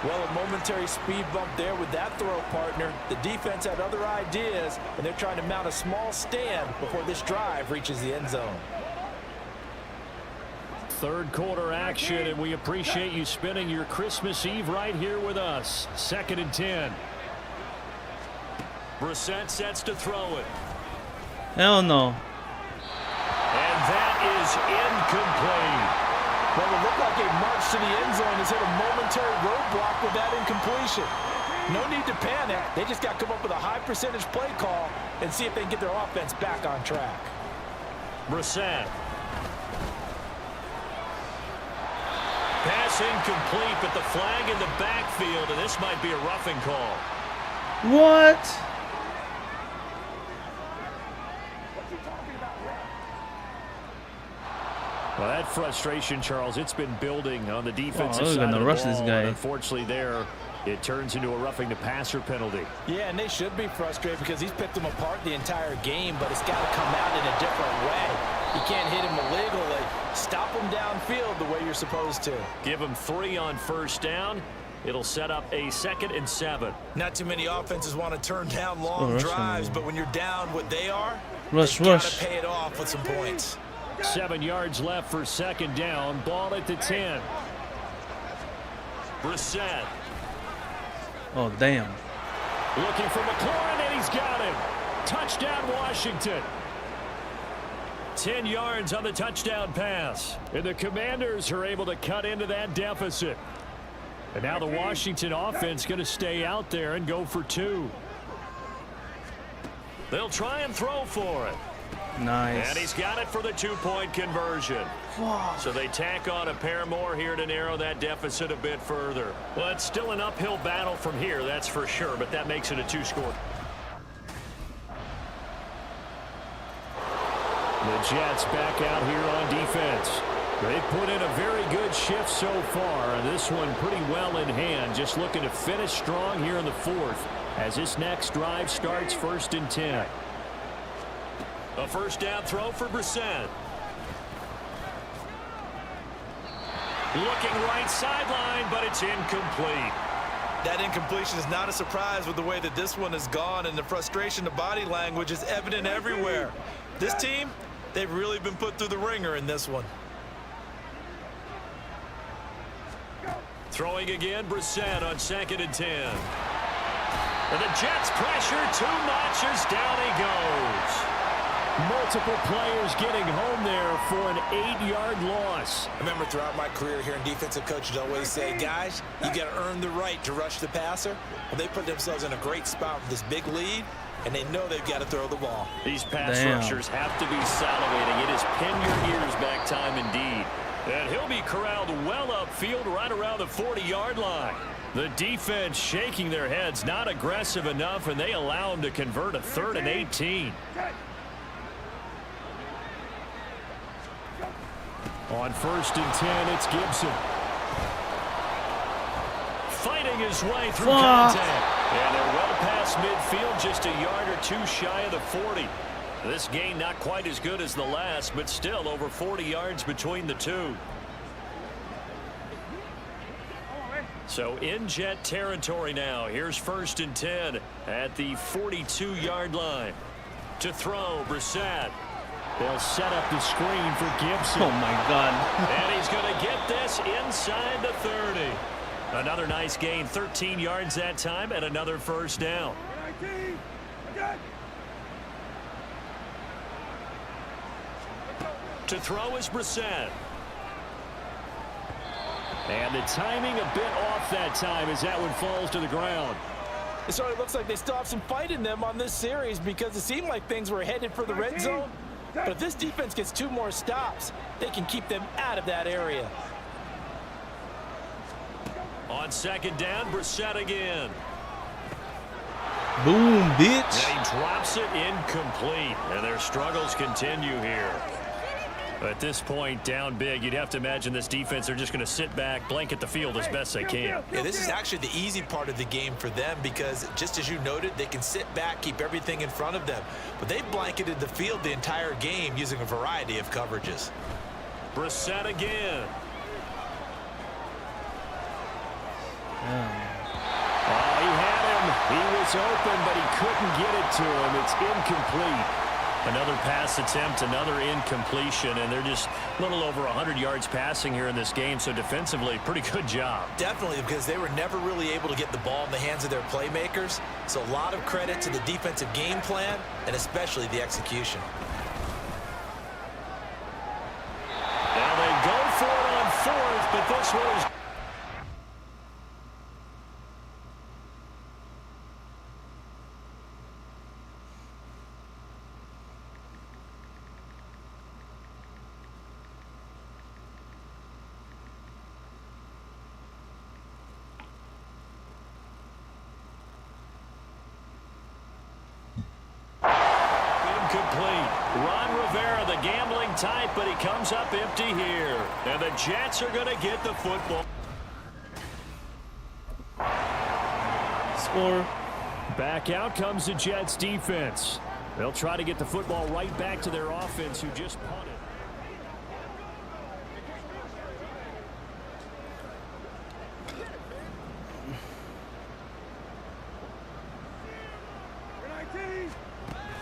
Well, a momentary speed bump there with that throw, partner. The defense had other ideas, and they're trying to mount a small stand before this drive reaches the end zone. 3rd quarter action, and we appreciate you spending your Christmas Eve right here with us. 2nd and 10. Brissett sets to throw it. Hell no. And that is incomplete. Well, it looked like a march to the end zone has hit a momentary roadblock with that incompletion. No need to panic. They just got to come up with a high percentage play call and see if they can get their offense back on track. Brissett. Pass incomplete, but the flag in the backfield, and this might be a roughing call. What? Well, that frustration, Charles, it's been building on the defensive side gonna of the rush ball. this guy. And unfortunately, there it turns into a roughing the passer penalty. Yeah, and they should be frustrated because he's picked them apart the entire game, but it's got to come out in a different way. You can't hit him illegally. Stop him downfield the way you're supposed to. Give him 3 on 1st down. It'll set up a 2nd and 7. Not too many offenses want to turn down long drives, but when you're down what they are, Rush. you got to pay it off with some points. 7 yards left for 2nd down. Ball at the 10. Brissett. Oh, damn. Looking for McLaurin, and he's got him. Touchdown, Washington. 10 yards on the touchdown pass. And the Commanders are able to cut into that deficit. And now the Washington offense going to stay out there and go for 2. They'll try and throw for it. Nice. And he's got it for the 2-point conversion. So they tack on a pair more here to narrow that deficit a bit further. Well, it's still an uphill battle from here, that's for sure, but that makes it a 2-score. The Jets back out here on defense. They've put in a very good shift so far, and this one pretty well in hand, just looking to finish strong here in the 4th as this next drive starts 1st and 10. A first down throw for Brissett. Looking right sideline, but it's incomplete. That incompletion is not a surprise with the way that this one has gone, and the frustration of body language is evident everywhere. This team, they've really been put through the ringer in this one. Throwing again, Brissett on 2nd and 10. And the Jets pressure too much as down he goes. Multiple players getting home there for an 8-yard loss. I remember throughout my career here in defensive coaches always say, guys, you got to earn the right to rush the passer. Well, they put themselves in a great spot with this big lead, and they know they've got to throw the ball. These pass rushers have to be salivating. It is pin your ears back time indeed. And he'll be corralled well upfield right around the 40-yard line. The defense shaking their heads, not aggressive enough, and they allow him to convert a 3rd and 18. On 1st and 10, it's Gibson. Fighting his way through contact. And they're well past midfield, just a yard or 2 shy of the 40. This gain not quite as good as the last, but still over 40 yards between the two. So in Jet territory now. Here's 1st and 10 at the 42-yard line. To throw, Brissett. They'll set up the screen for Gibson. Oh, my God. And he's going to get this inside the 30. Another nice gain, 13 yards that time, and another first down. To throw is Brissett. And the timing a bit off that time as that one falls to the ground. It sort of looks like they still have some fight in them on this series because it seemed like things were headed for the red zone. But if this defense gets 2 more stops, they can keep them out of that area. On 2nd down, Brissett again. Boom, bitch. And he drops it incomplete. And their struggles continue here. At this point, down big, you'd have to imagine this defense, they're just going to sit back, blanket the field as best they can. Yeah, this is actually the easy part of the game for them because, just as you noted, they can sit back, keep everything in front of them. But they've blanketed the field the entire game using a variety of coverages. Brissett again. Oh, he had him. He was open, but he couldn't get it to him. It's incomplete. Another pass attempt, another incompletion, and they're just a little over 100 yards passing here in this game, so defensively, pretty good job. Definitely, because they were never really able to get the ball in the hands of their playmakers, so a lot of credit to the defensive game plan, and especially the execution. Now they go for it on 4th, but this one is... tight, but he comes up empty here. And the Jets are going to get the football. Score. Back out comes the Jets defense. They'll try to get the football right back to their offense who just punted.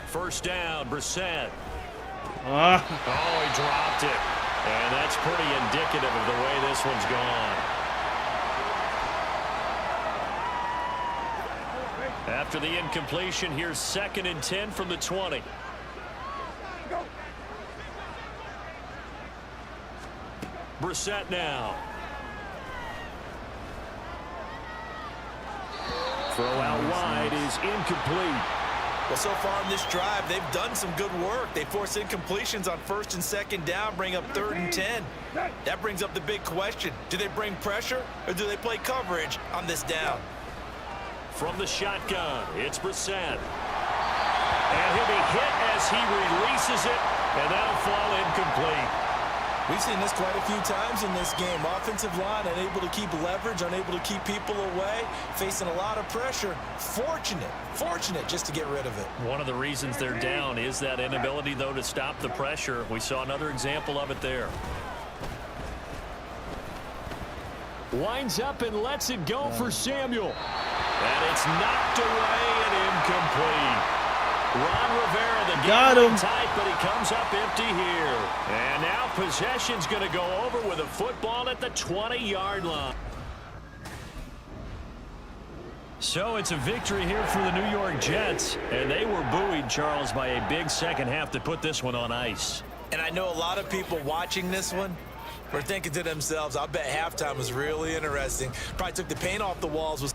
First down, Brissett. Oh, he dropped it. And that's pretty indicative of the way this one's gone. After the incompletion, here's 2nd and 10 from the 20. Brissett now. Throw out wide is incomplete. Well, so far in this drive, they've done some good work. They force incompletions on 1st and 2nd down, bring up 3rd and 10. That brings up the big question. Do they bring pressure or do they play coverage on this down? From the shotgun, it's Brissett. And he'll be hit as he releases it, and that'll fall incomplete. We've seen this quite a few times in this game. Offensive line unable to keep leverage, unable to keep people away, facing a lot of pressure. Fortunate just to get rid of it. One of the reasons they're down is that inability, though, to stop the pressure. We saw another example of it there. Winds up and lets it go for Samuel. And it's knocked away and incomplete. Ron Rivera, the game tight, but he comes up empty here. And now possession's going to go over with a football at the 20-yard line. So it's a victory here for the New York Jets. And they were buoyed, Charles, by a big second half to put this one on ice. And I know a lot of people watching this one were thinking to themselves, I bet halftime was really interesting. Probably took the paint off the walls.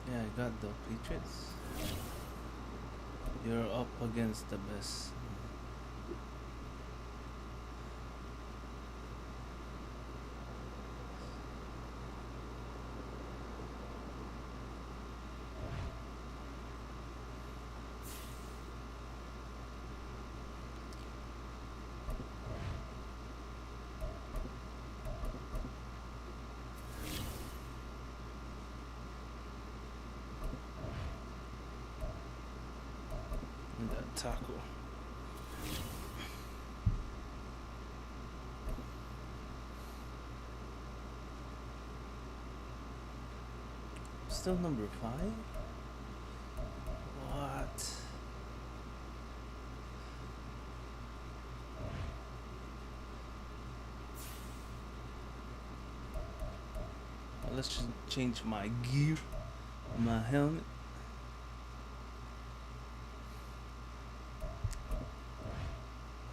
Yeah, I got the Patriots. You're up against the best. Taco. Still number 5? What? Well, let's just change my gear, my helmet.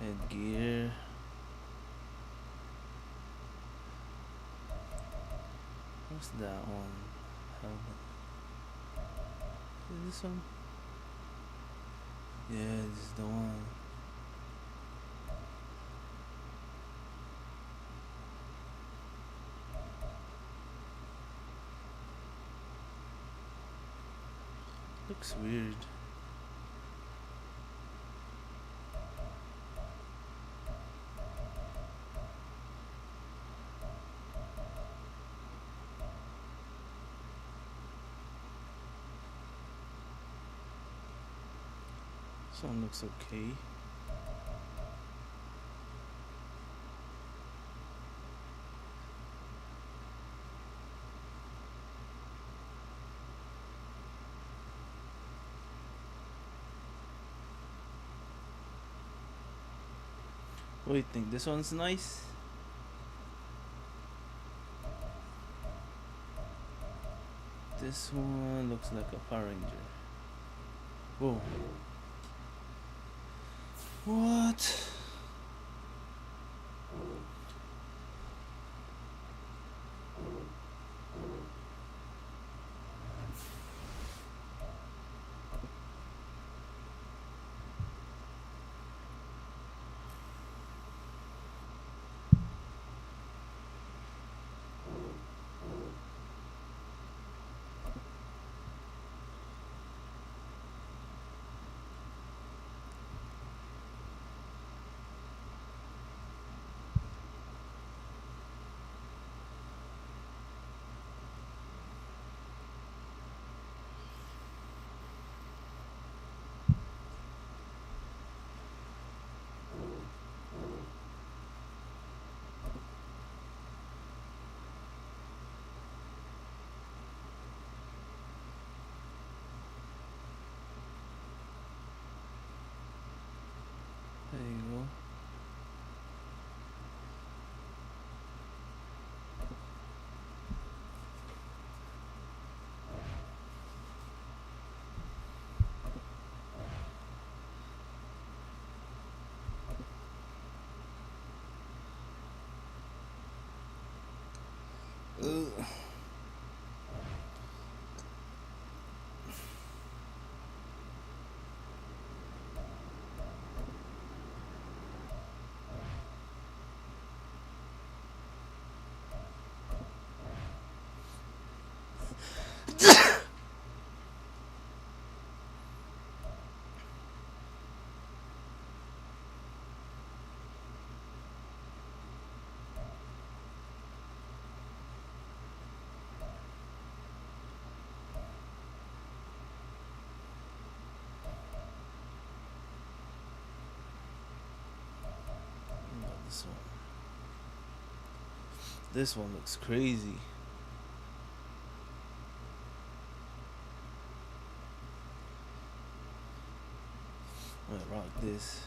Headgear. What's that one? Helmet. Is this one? Yeah, this is the one. Looks weird. This one looks okay. What do you think? This one's nice? This one looks like a Power Ranger. Whoa. What? There you go. Ugh. This one. This one looks crazy. I'm gonna rock this.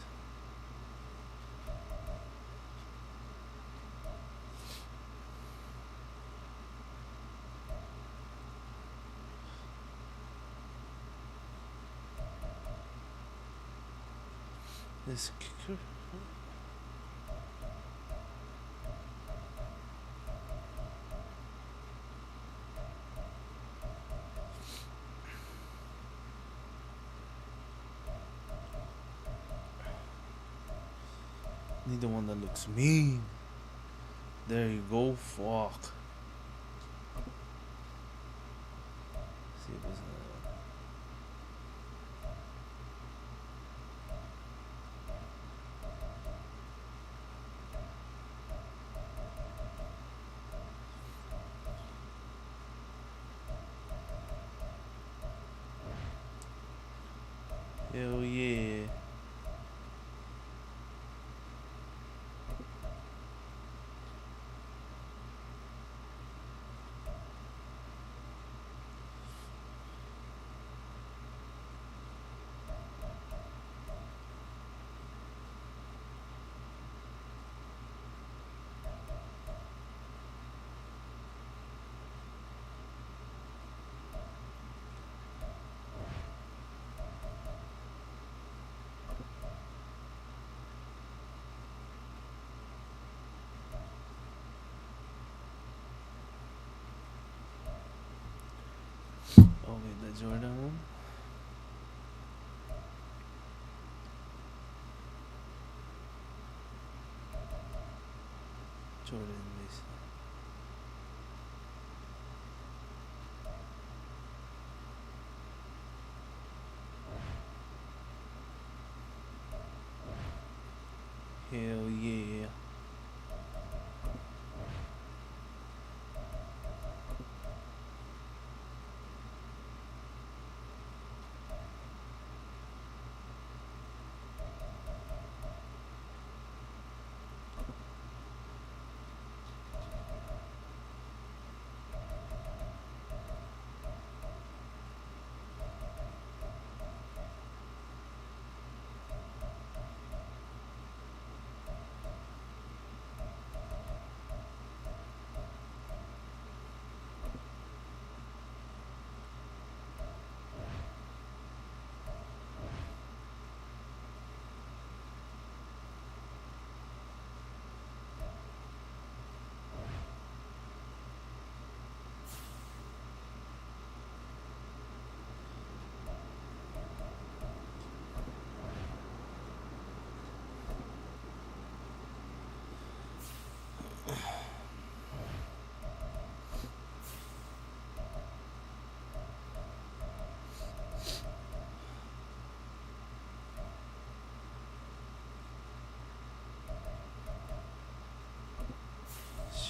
This kicker. Need the one that looks mean. There you go. Fuck. See if it's hell yeah. Okay, the Jordan one. Jordan this. Hell yeah.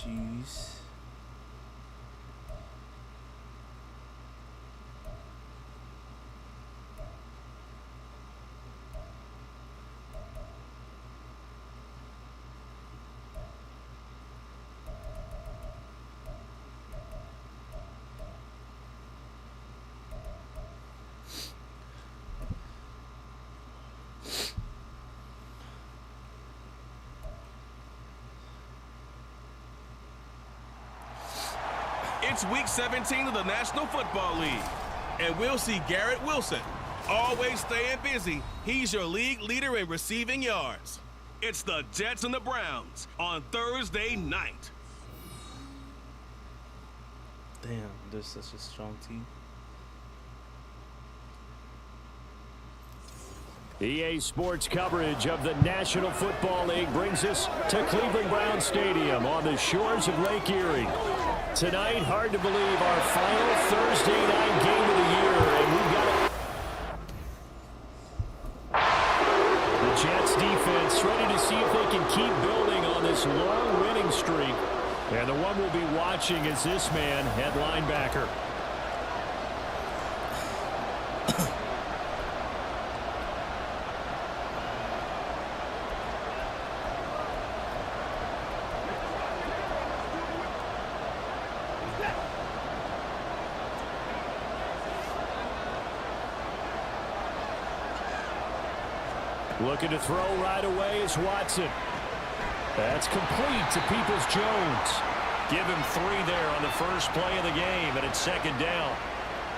Jeez. It's Week 17 of the National Football League. And we'll see Garrett Wilson. Always staying busy, he's your league leader in receiving yards. It's the Jets and the Browns on Thursday night. Damn, they're such a strong team. EA Sports coverage of the National Football League brings us to Cleveland Browns Stadium on the shores of Lake Erie. Tonight, hard to believe, our final Thursday night game of the year, and we've got the Jets defense ready to see if they can keep building on this long winning streak. And the one we'll be watching is this man at linebacker. Looking to throw right away is Watson. That's complete to Peoples-Jones. Give him 3 there on the first play of the game, and it's second down.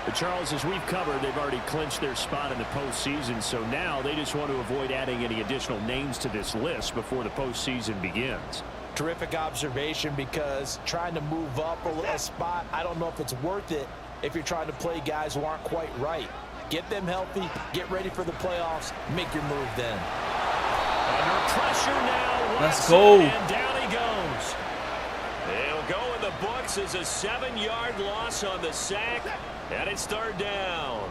But Charles, as we've covered, they've already clinched their spot in the postseason, so now they just want to avoid adding any additional names to this list before the postseason begins. Terrific observation, because trying to move up a spot, I don't know if it's worth it if you're trying to play guys who aren't quite right. Get them healthy, get ready for the playoffs, make your move then. Under pressure now. Let's go. And down he goes. It'll go in the books as a 7-yard loss on the sack, and it's third down.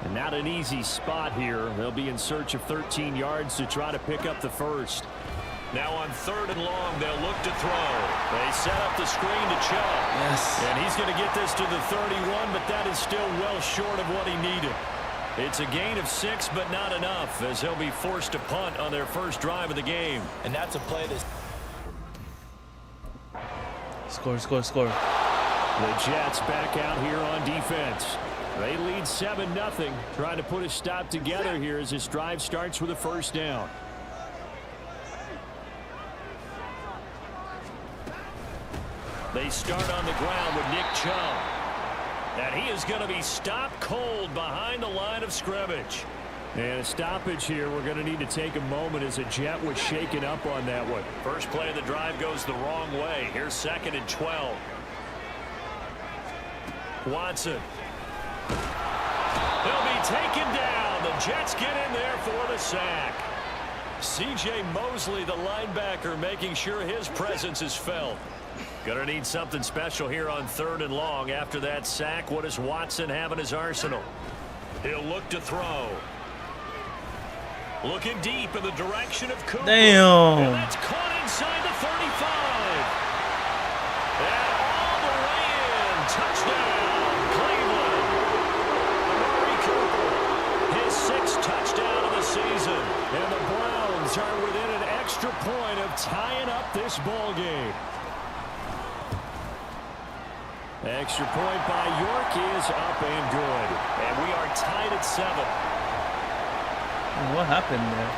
And not an easy spot here. They'll be in search of 13 yards to try to pick up the first. Now on 3rd and long, they'll look to throw. They set up the screen to Chubb. Yes. And he's going to get this to the 31, but that is still well short of what he needed. It's a gain of 6, but not enough, as he'll be forced to punt on their first drive of the game. And that's a play that's... Score, score, score. The Jets back out here on defense. They lead 7-0, trying to put a stop together here as this drive starts with a first down. They start on the ground with Nick Chubb. And he is going to be stopped cold behind the line of scrimmage. And a stoppage here. We're going to need to take a moment as a Jet was shaken up on that one. First play of the drive goes the wrong way. Here's 2nd and 12. Watson. He'll be taken down. The Jets get in there for the sack. C.J. Mosley, the linebacker, making sure his presence is felt. Gonna need something special here on 3rd and long. After that sack, what does Watson have in his arsenal? He'll look to throw. Looking deep in the direction of Cooper. Damn. And that's caught inside the 35. And all the way in. Touchdown, Cleveland. Amari Cooper, his 6th touchdown of the season. And the Browns are within an extra point of tying up this ball game. Extra point by York is up and good. And we are tied at 7. What happened there?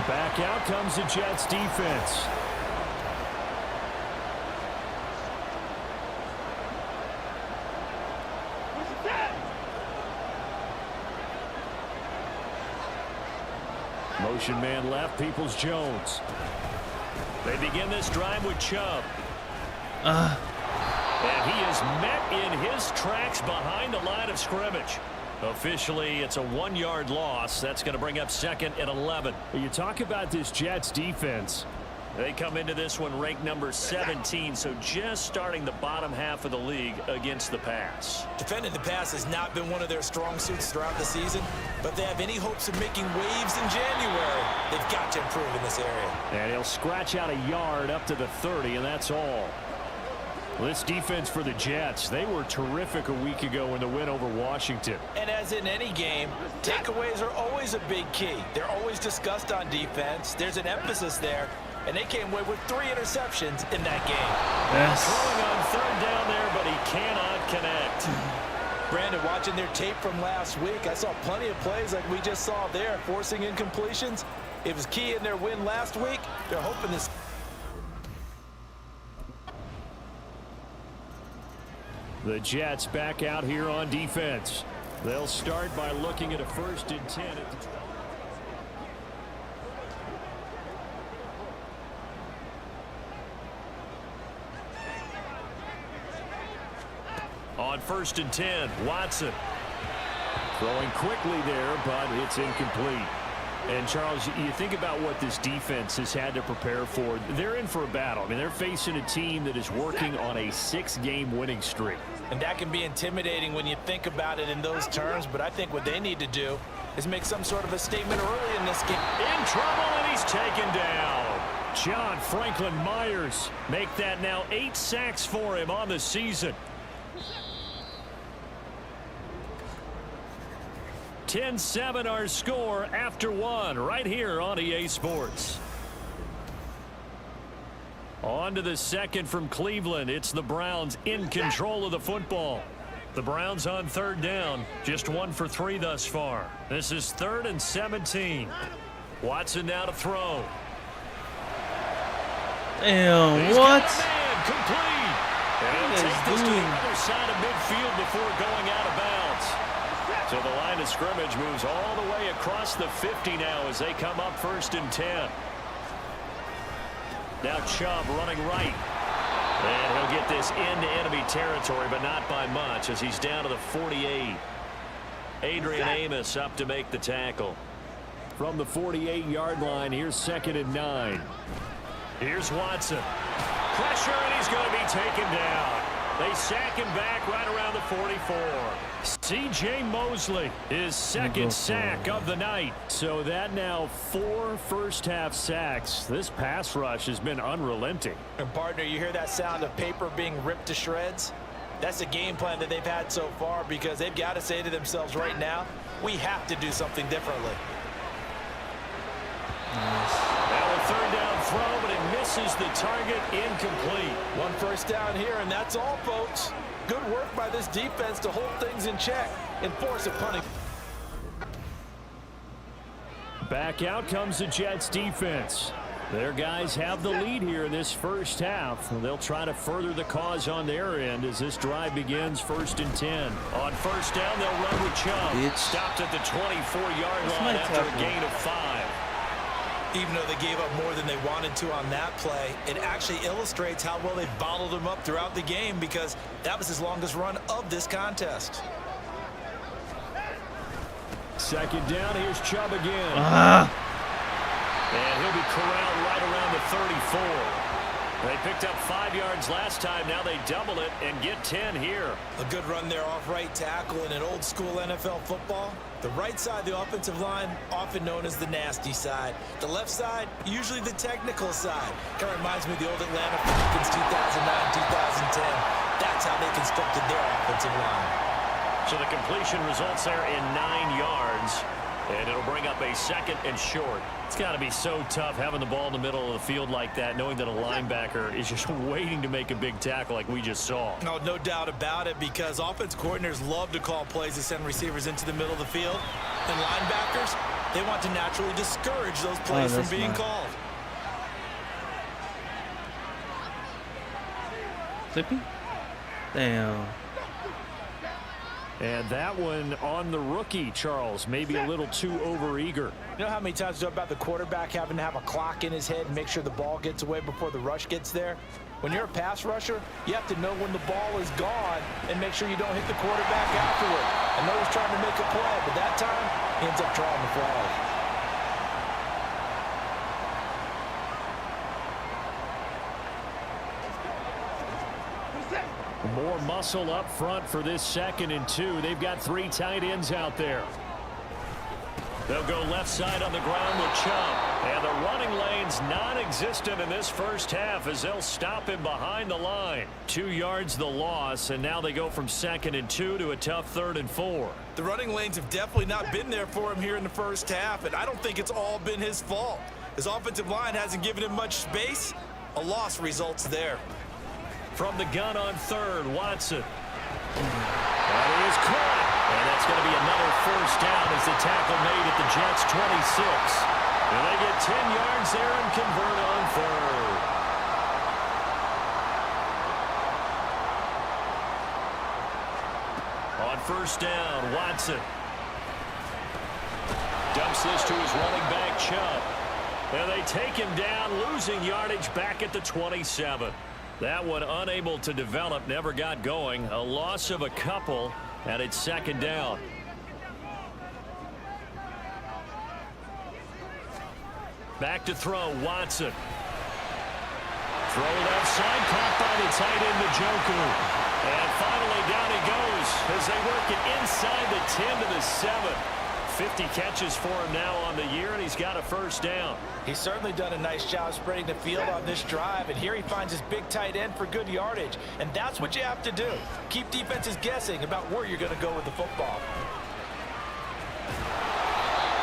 Back out comes the Jets defense. Motion man left, Peoples-Jones. They begin this drive with Chubb. And he is met in his tracks behind the line of scrimmage. Officially, it's a 1-yard loss. That's going to bring up 2nd and 11. You talk about this Jets defense. They come into this one ranked number 17, so just starting the bottom half of the league against the pass. Defending the pass has not been one of their strong suits throughout the season, but if they have any hopes of making waves in January, they've got to improve in this area. And he'll scratch out a yard up to the 30, and that's all. Well, this defense for the Jets, they were terrific a week ago in the win over Washington. And as in any game, takeaways are always a big key. They're always discussed on defense. There's an emphasis there. And they came away with 3 interceptions in that game. Yes. Throwing on 3rd down there, but he cannot connect. Brandon, watching their tape from last week, I saw plenty of plays like we just saw there, forcing incompletions. It was key in their win last week. They're hoping this. The Jets back out here on defense. They'll start by looking at a 1st and 10 at the 12. On 1st and 10, Watson. Throwing quickly there, but it's incomplete. And, Charles, you think about what this defense has had to prepare for. They're in for a battle. I mean, they're facing a team that is working on a 6-game winning streak. And that can be intimidating when you think about it in those terms, but I think what they need to do is make some sort of a statement early in this game. In trouble, and he's taken down. John Franklin Myers make that now 8 sacks for him on the season. 10-7 our score after 1 right here on EA Sports. On to the second from Cleveland. It's the Browns in control of the football. The Browns on 3rd down. Just 1 for 3 thus far. This is 3rd and 17. Watson now to throw. Damn, He's what? got a man complete. And he'll take this to the other side of midfield before going out of bounds. So the line of scrimmage moves all the way across the 50 now as they come up 1st and 10. Now Chubb running right. And he'll get this into enemy territory, but not by much as he's down to the 48. Adrian Amos up to make the tackle. From the 48-yard line, here's 2nd and 9. Here's Watson. Pressure, and he's going to be taken down. They sack him back right around the 44. C.J. Mosley, his 2nd sack of the night. So that now 4 first-half sacks. This pass rush has been unrelenting. And partner, you hear that sound of paper being ripped to shreds? That's a game plan that they've had so far because they've got to say to themselves right now, we have to do something differently. Now a 3rd down throw, but it misses the target, incomplete. 1 first down here, and that's all, folks. Good work by this defense to hold things in check and force a punting. Back out comes the Jets defense. Their guys have the lead here in this first half. They'll try to further the cause on their end as this drive begins 1st and 10. On 1st down, they'll run with Chubb. Stopped at the 24-yard line after a gain of 5. Even though they gave up more than they wanted to on that play, it actually illustrates how well they bottled him up throughout the game because that was his longest run of this contest. 2nd down, here's Chubb again. And he'll be corralled right around the 34. They picked up 5 yards last time. Now they double it and get 10 here. A good run there off right tackle in an old school NFL football. The right side of the offensive line, often known as the nasty side. The left side, usually the technical side. Kind of reminds me of the old Atlanta Falcons 2009-2010. That's how they constructed their offensive line. So the completion results there in 9 yards. And it'll bring up a 2nd and short. It's got to be so tough having the ball in the middle of the field like that, knowing that a linebacker is just waiting to make a big tackle like we just saw. No doubt about it, because offense coordinators love to call plays to send receivers into the middle of the field. And linebackers, they want to naturally discourage those plays from being called. Zippy? Damn. And that one on the rookie, Charles, maybe a little too overeager. You know how many times you talk about the quarterback having to have a clock in his head and make sure the ball gets away before the rush gets there? When you're a pass rusher, you have to know when the ball is gone and make sure you don't hit the quarterback afterward. I know he's trying to make a play, but that time he ends up drawing the flag. More muscle up front for this 2nd and 2. They've got 3 tight ends out there. They'll go left side on the ground with Chubb. And the running lane's non-existent in this first half as they'll stop him behind the line. 2 yards the loss, and now they go from 2nd and 2 to a tough 3rd and 4. The running lanes have definitely not been there for him here in the first half, and I don't think it's all been his fault. His offensive line hasn't given him much space. A loss results there. From the gun on 3rd, Watson. That is caught. And that's going to be another first down as the tackle made at the Jets' 26. And they get 10 yards there and convert on third. On first down, Watson. Dumps this to his running back, Chubb. And they take him down, losing yardage back at the 27. That one unable to develop, never got going. A loss of a couple, and it's second down. Back to throw, Watson. Throw left side, caught by the tight end, Njoku. And finally down he goes as they work it inside the 10 to the 7. 50 catches for him now on the year, and he's got a first down. He's certainly done a nice job spreading the field on this drive, and here he finds his big tight end for good yardage. And that's what you have to do. Keep defenses guessing about where you're going to go with the football.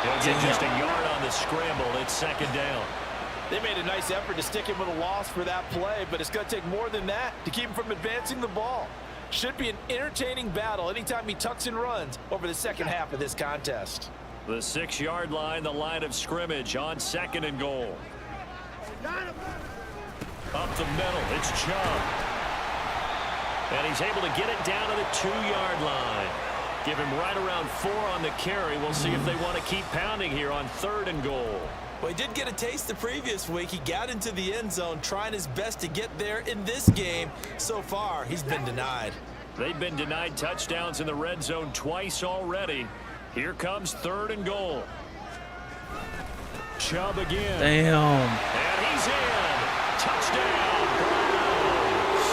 He'll get just a yard on the scramble. It's second down. They made a nice effort to stick him with a loss for that play, but it's going to take more than that to keep him from advancing the ball. Should be an entertaining battle anytime he tucks and runs over the second half of this contest. The 6-yard line, the line of scrimmage on second and goal. Up the middle, it's Chubb. And he's able to get it down to the 2-yard line. Give him right around 4 on the carry. We'll see if they want to keep pounding here on third and goal. Well, he did get a taste the previous week. He got into the end zone trying his best to get there in this game. So far, he's been denied. They've been denied touchdowns in the red zone twice already. Here comes third and goal. Chubb again. Damn. And he's in. Touchdown, Browns.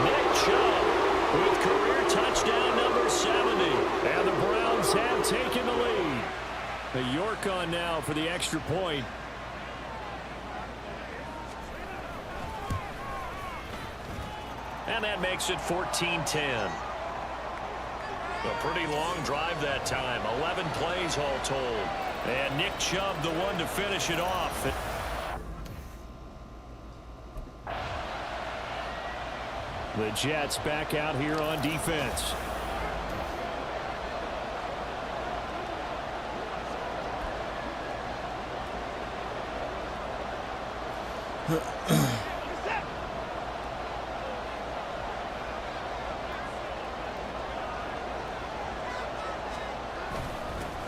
Nick Chubb with career touchdown number 70. And the Browns have taken the lead. The York on now for the extra point. And that makes it 14-10. A pretty long drive that time. 11 plays all told. And Nick Chubb the one to finish it off. The Jets back out here on defense.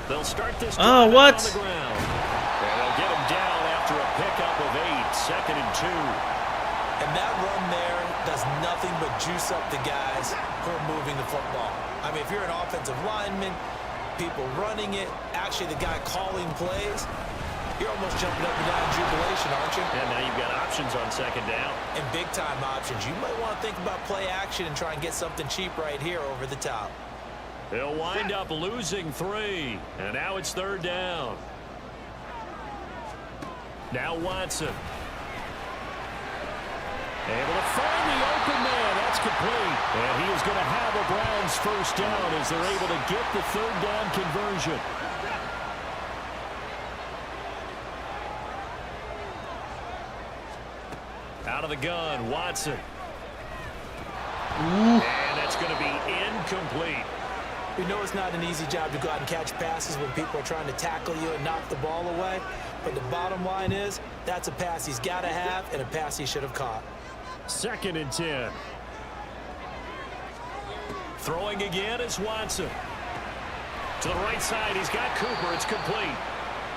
They'll start this what? On the ground. And they'll get him down after a pickup of 8. Second and 2. And that run there does nothing but juice up the guys who are moving the football. I mean, if you're an offensive lineman, people running it, actually the guy calling plays, you're almost jumping up and down in jubilation, aren't you? And now you've got options on second down. And big-time options. You might want to think about play action and try and get something cheap right here over the top. They'll wind up losing 3. And now it's third down. Now Watson. Able to find the open man. That's complete. And he is going to have a Browns first down as they're able to get the third down conversion. Out of the gun, Watson. And that's going to be incomplete. We know it's not an easy job to go out and catch passes when people are trying to tackle you and knock the ball away. But the bottom line is, that's a pass he's got to have and a pass he should have caught. Second and 10. Throwing again is Watson. To the right side, he's got Cooper. It's complete.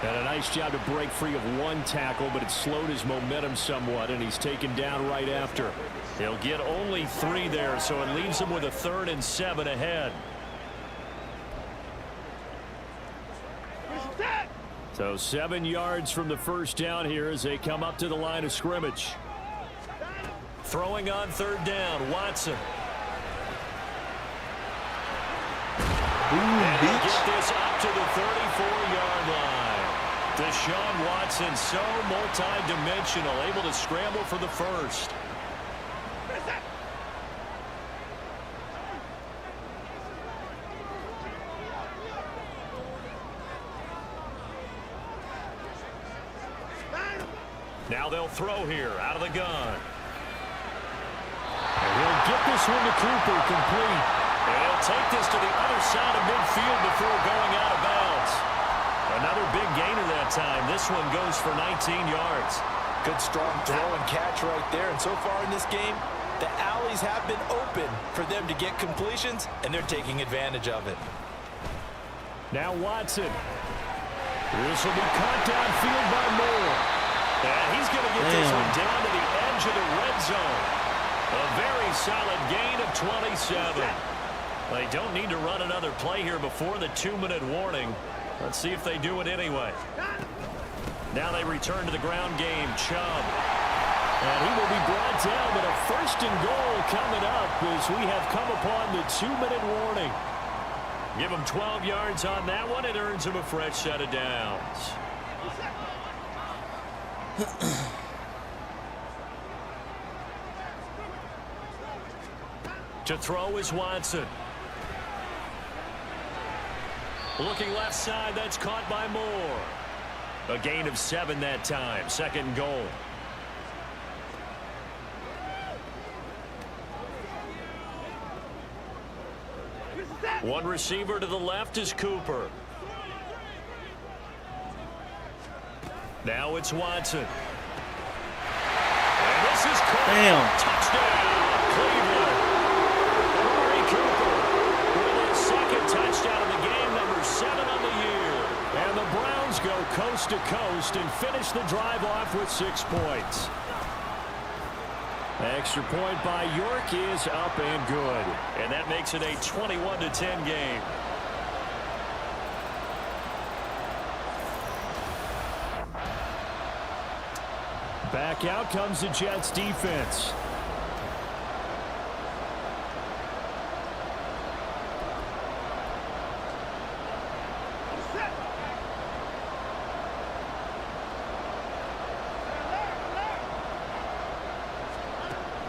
And a nice job to break free of one tackle, but it slowed his momentum somewhat, and he's taken down right after. He'll get only 3 there, so it leaves him with a 3rd and 7 ahead. So 7 yards from the first down here as they come up to the line of scrimmage. Throwing on third down, Watson. And he'll get this up to the 34-yard line. Deshaun Watson, so multi-dimensional, able to scramble for the first. Now they'll throw here out of the gun. And he'll get this one to Cooper, complete. And he'll take this to the other side of midfield before going out of bounds. Another big gainer that time. This one goes for 19 yards. Good strong throw and catch right there. And so far in this game, the alleys have been open for them to get completions, and they're taking advantage of it. Now Watson. This will be caught downfield by Moore. And he's going to get this one down to the edge of the red zone. A very solid gain of 27. They don't need to run another play here before the 2-minute warning. Let's see if they do it anyway. Now they return to the ground game. Chubb. And he will be brought down, but a 1st and goal coming up as we have come upon the 2-minute warning. Give him 12 yards on that one. It earns him a fresh set of downs. To throw is Watson. Looking left side, that's caught by Moore. A gain of 7 that time. 2nd and goal. One receiver to the left is Cooper. Now it's Watson. And this is caught. Damn. Touchdown, Cleveland. Amari Cooper with his 2nd touchdown of the game, number 7 on the year. And the Browns go coast to coast and finish the drive off with 6 points. Extra point by York is up and good. And that makes it a 21-10 game. Back out comes the Jets defense.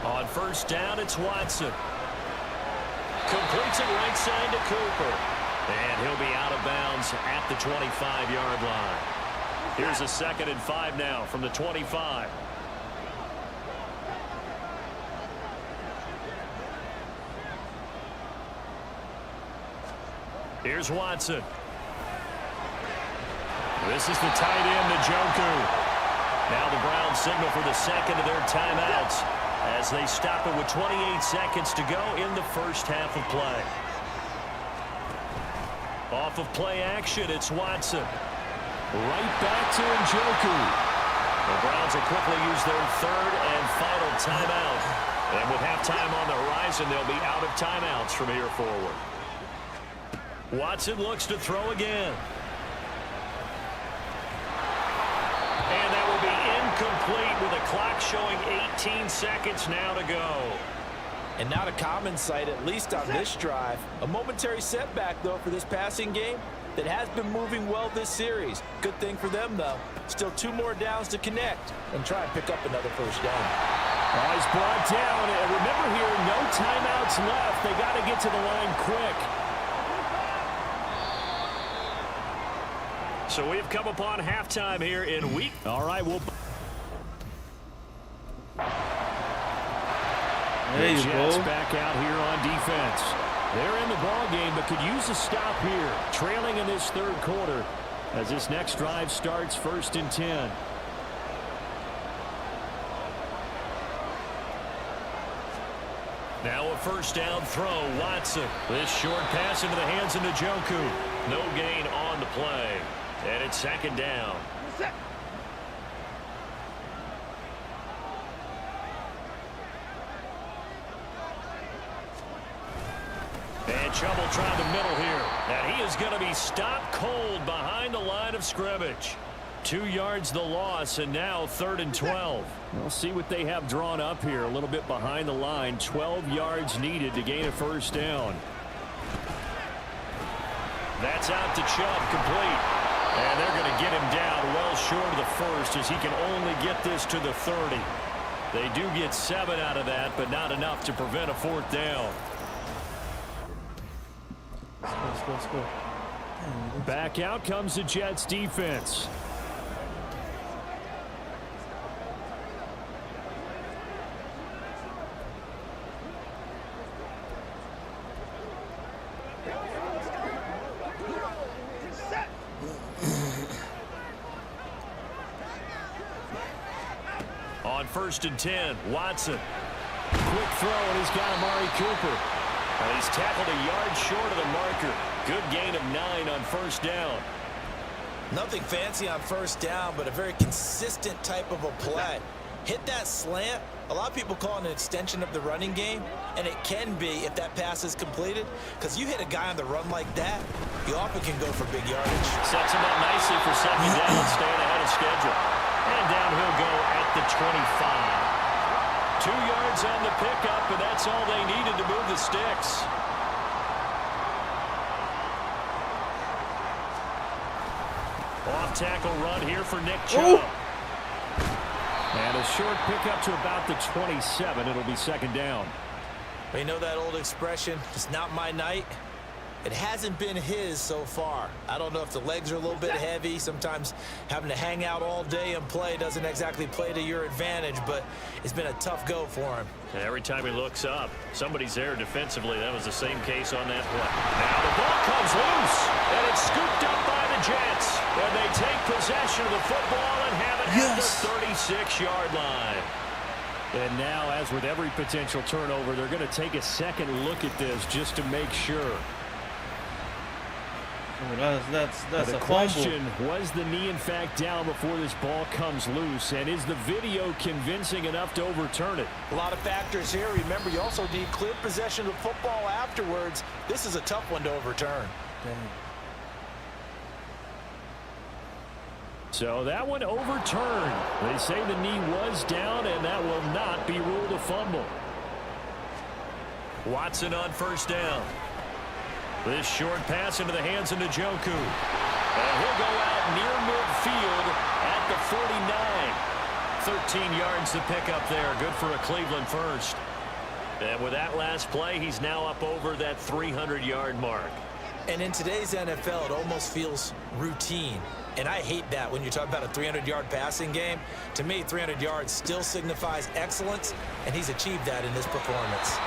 On 1st down, it's Watson. Completes it right side to Cooper. And he'll be out of bounds at the 25-yard line. Here's a 2nd and 5 now from the 25. Here's Watson. This is the tight end, Njoku. Now the Browns signal for the 2nd of their timeouts as they stop it with 28 seconds to go in the 1st half of play. Off of play action, it's Watson. Right back to Njoku. The Browns will quickly use their 3rd and final timeout. And with halftime on the horizon, they'll be out of timeouts from here forward. Watson looks to throw again. And that will be incomplete with a clock showing 18 seconds now to go. And not a common sight, at least on this drive. A momentary setback, though, for this passing game that has been moving well this series. Good thing for them, though. Still 2 more downs to connect and try and pick up another 1st down. Oh, he's brought down. And remember here, no timeouts left. They got to get to the line quick. So we've come upon halftime here in week. All right, we'll. There you Jets go. back out here on defense. They're in the ball game, but could use a stop here. Trailing in this 3rd quarter as this next drive starts 1st and 10. Now a 1st down throw, Watson. This short pass into the hands of Njoku. No gain on the play. And it's 2nd down. And Chubb will try the middle here. And he is going to be stopped cold behind the line of scrimmage. 2 yards the loss, and now 3rd and 12. We'll see what they have drawn up here. A little bit behind the line. 12 yards needed to gain a 1st down. That's out to Chubb, complete. And they're going to get him down well short of the 1st as he can only get this to the 30. They do get 7 out of that, but not enough to prevent a 4th down. Let's go. Back out comes the Jets defense. first and 10. Watson. Quick throw, and he's got Amari Cooper. And he's tackled a yard short of the marker. Good gain of 9 on first down. Nothing fancy on first down, but a very consistent type of a play. Hit that slant. A lot of people call it an extension of the running game, and it can be if that pass is completed, because you hit a guy on the run like that, you often can go for big yardage. Sets him up nicely for second down and staying ahead of schedule. And down he'll go at the 25. 2 yards on the pickup, and that's all they needed to move the sticks. Off tackle run here for Nick Chubb. And a short pickup to about the 27. It'll be second down. You know that old expression, it's not my night? It hasn't been his so far. I don't know if the legs are a little bit heavy. Sometimes having to hang out all day and play doesn't exactly play to your advantage, but it's been a tough go for him. And every time he looks up, somebody's there defensively. That was the same case on that play. Now the ball comes loose, and it's scooped up by the Jets. And they take possession of the football and have it at the 36-yard line. And now, as with every potential turnover, they're going to take a second look at this just to make sure. Oh, that's the a question, fumble. was the knee in fact down before this ball comes loose? And is the video convincing enough to overturn it? A lot of factors here. Remember, you also need clear possession of the football afterwards. This is a tough one to overturn. Dang. So that one overturned. They say the knee was down, and that will not be ruled a fumble. Watson on first down. This short pass into the hands of Njoku. And he'll go out near midfield at the 49. 13 yards to pick up there. Good for a Cleveland first. And with that last play, he's now up over that 300-yard mark. And in today's NFL, it almost feels routine. And I hate that when you talk about a 300-yard passing game. To me, 300 yards still signifies excellence, and he's achieved that in this performance.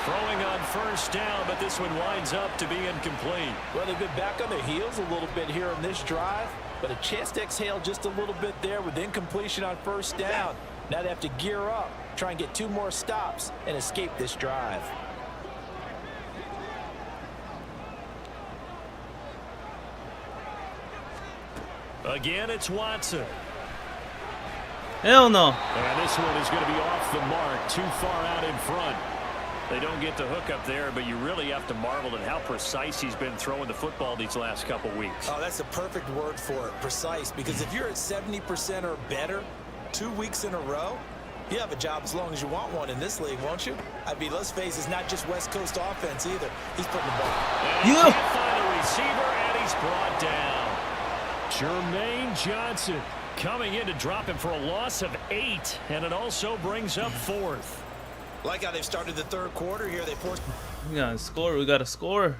Throwing on first down, but this one winds up to be incomplete. Well, they've been back on their heels a little bit here on this drive, but a chance to exhale just a little bit there with incompletion on first down. Now they have to gear up, try and get 2 more stops, and escape this drive. Again, it's Watson. Hell no. And this one is going to be off the mark, too far out in front. They don't get the hook up there, but you really have to marvel at how precise he's been throwing the football these last couple weeks. Oh, that's the perfect word for it, precise, because if you're at 70% or better 2 weeks in a row, you have a job as long as you want one in this league, won't you? I mean, let's face it, it's not just West Coast offense either. He's putting the ball. And he can't find a receiver, and he's brought down. Jermaine Johnson coming in to drop him for a loss of 8, and it also brings up 4th. Like how they've started the third quarter here. They forced. We got to score. We got to score.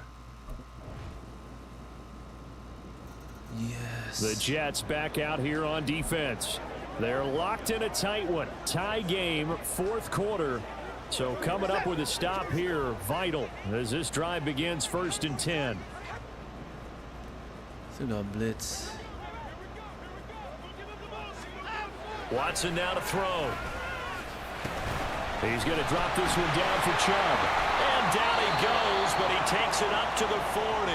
Yes. The Jets back out here on defense. They're locked in a tight one. Tie game, 4th quarter. So coming up with a stop here, vital as this drive begins 1st and 10. Still got blitz. Watson now to throw. He's going to drop this one down for Chubb. And down he goes, but he takes it up to the 40.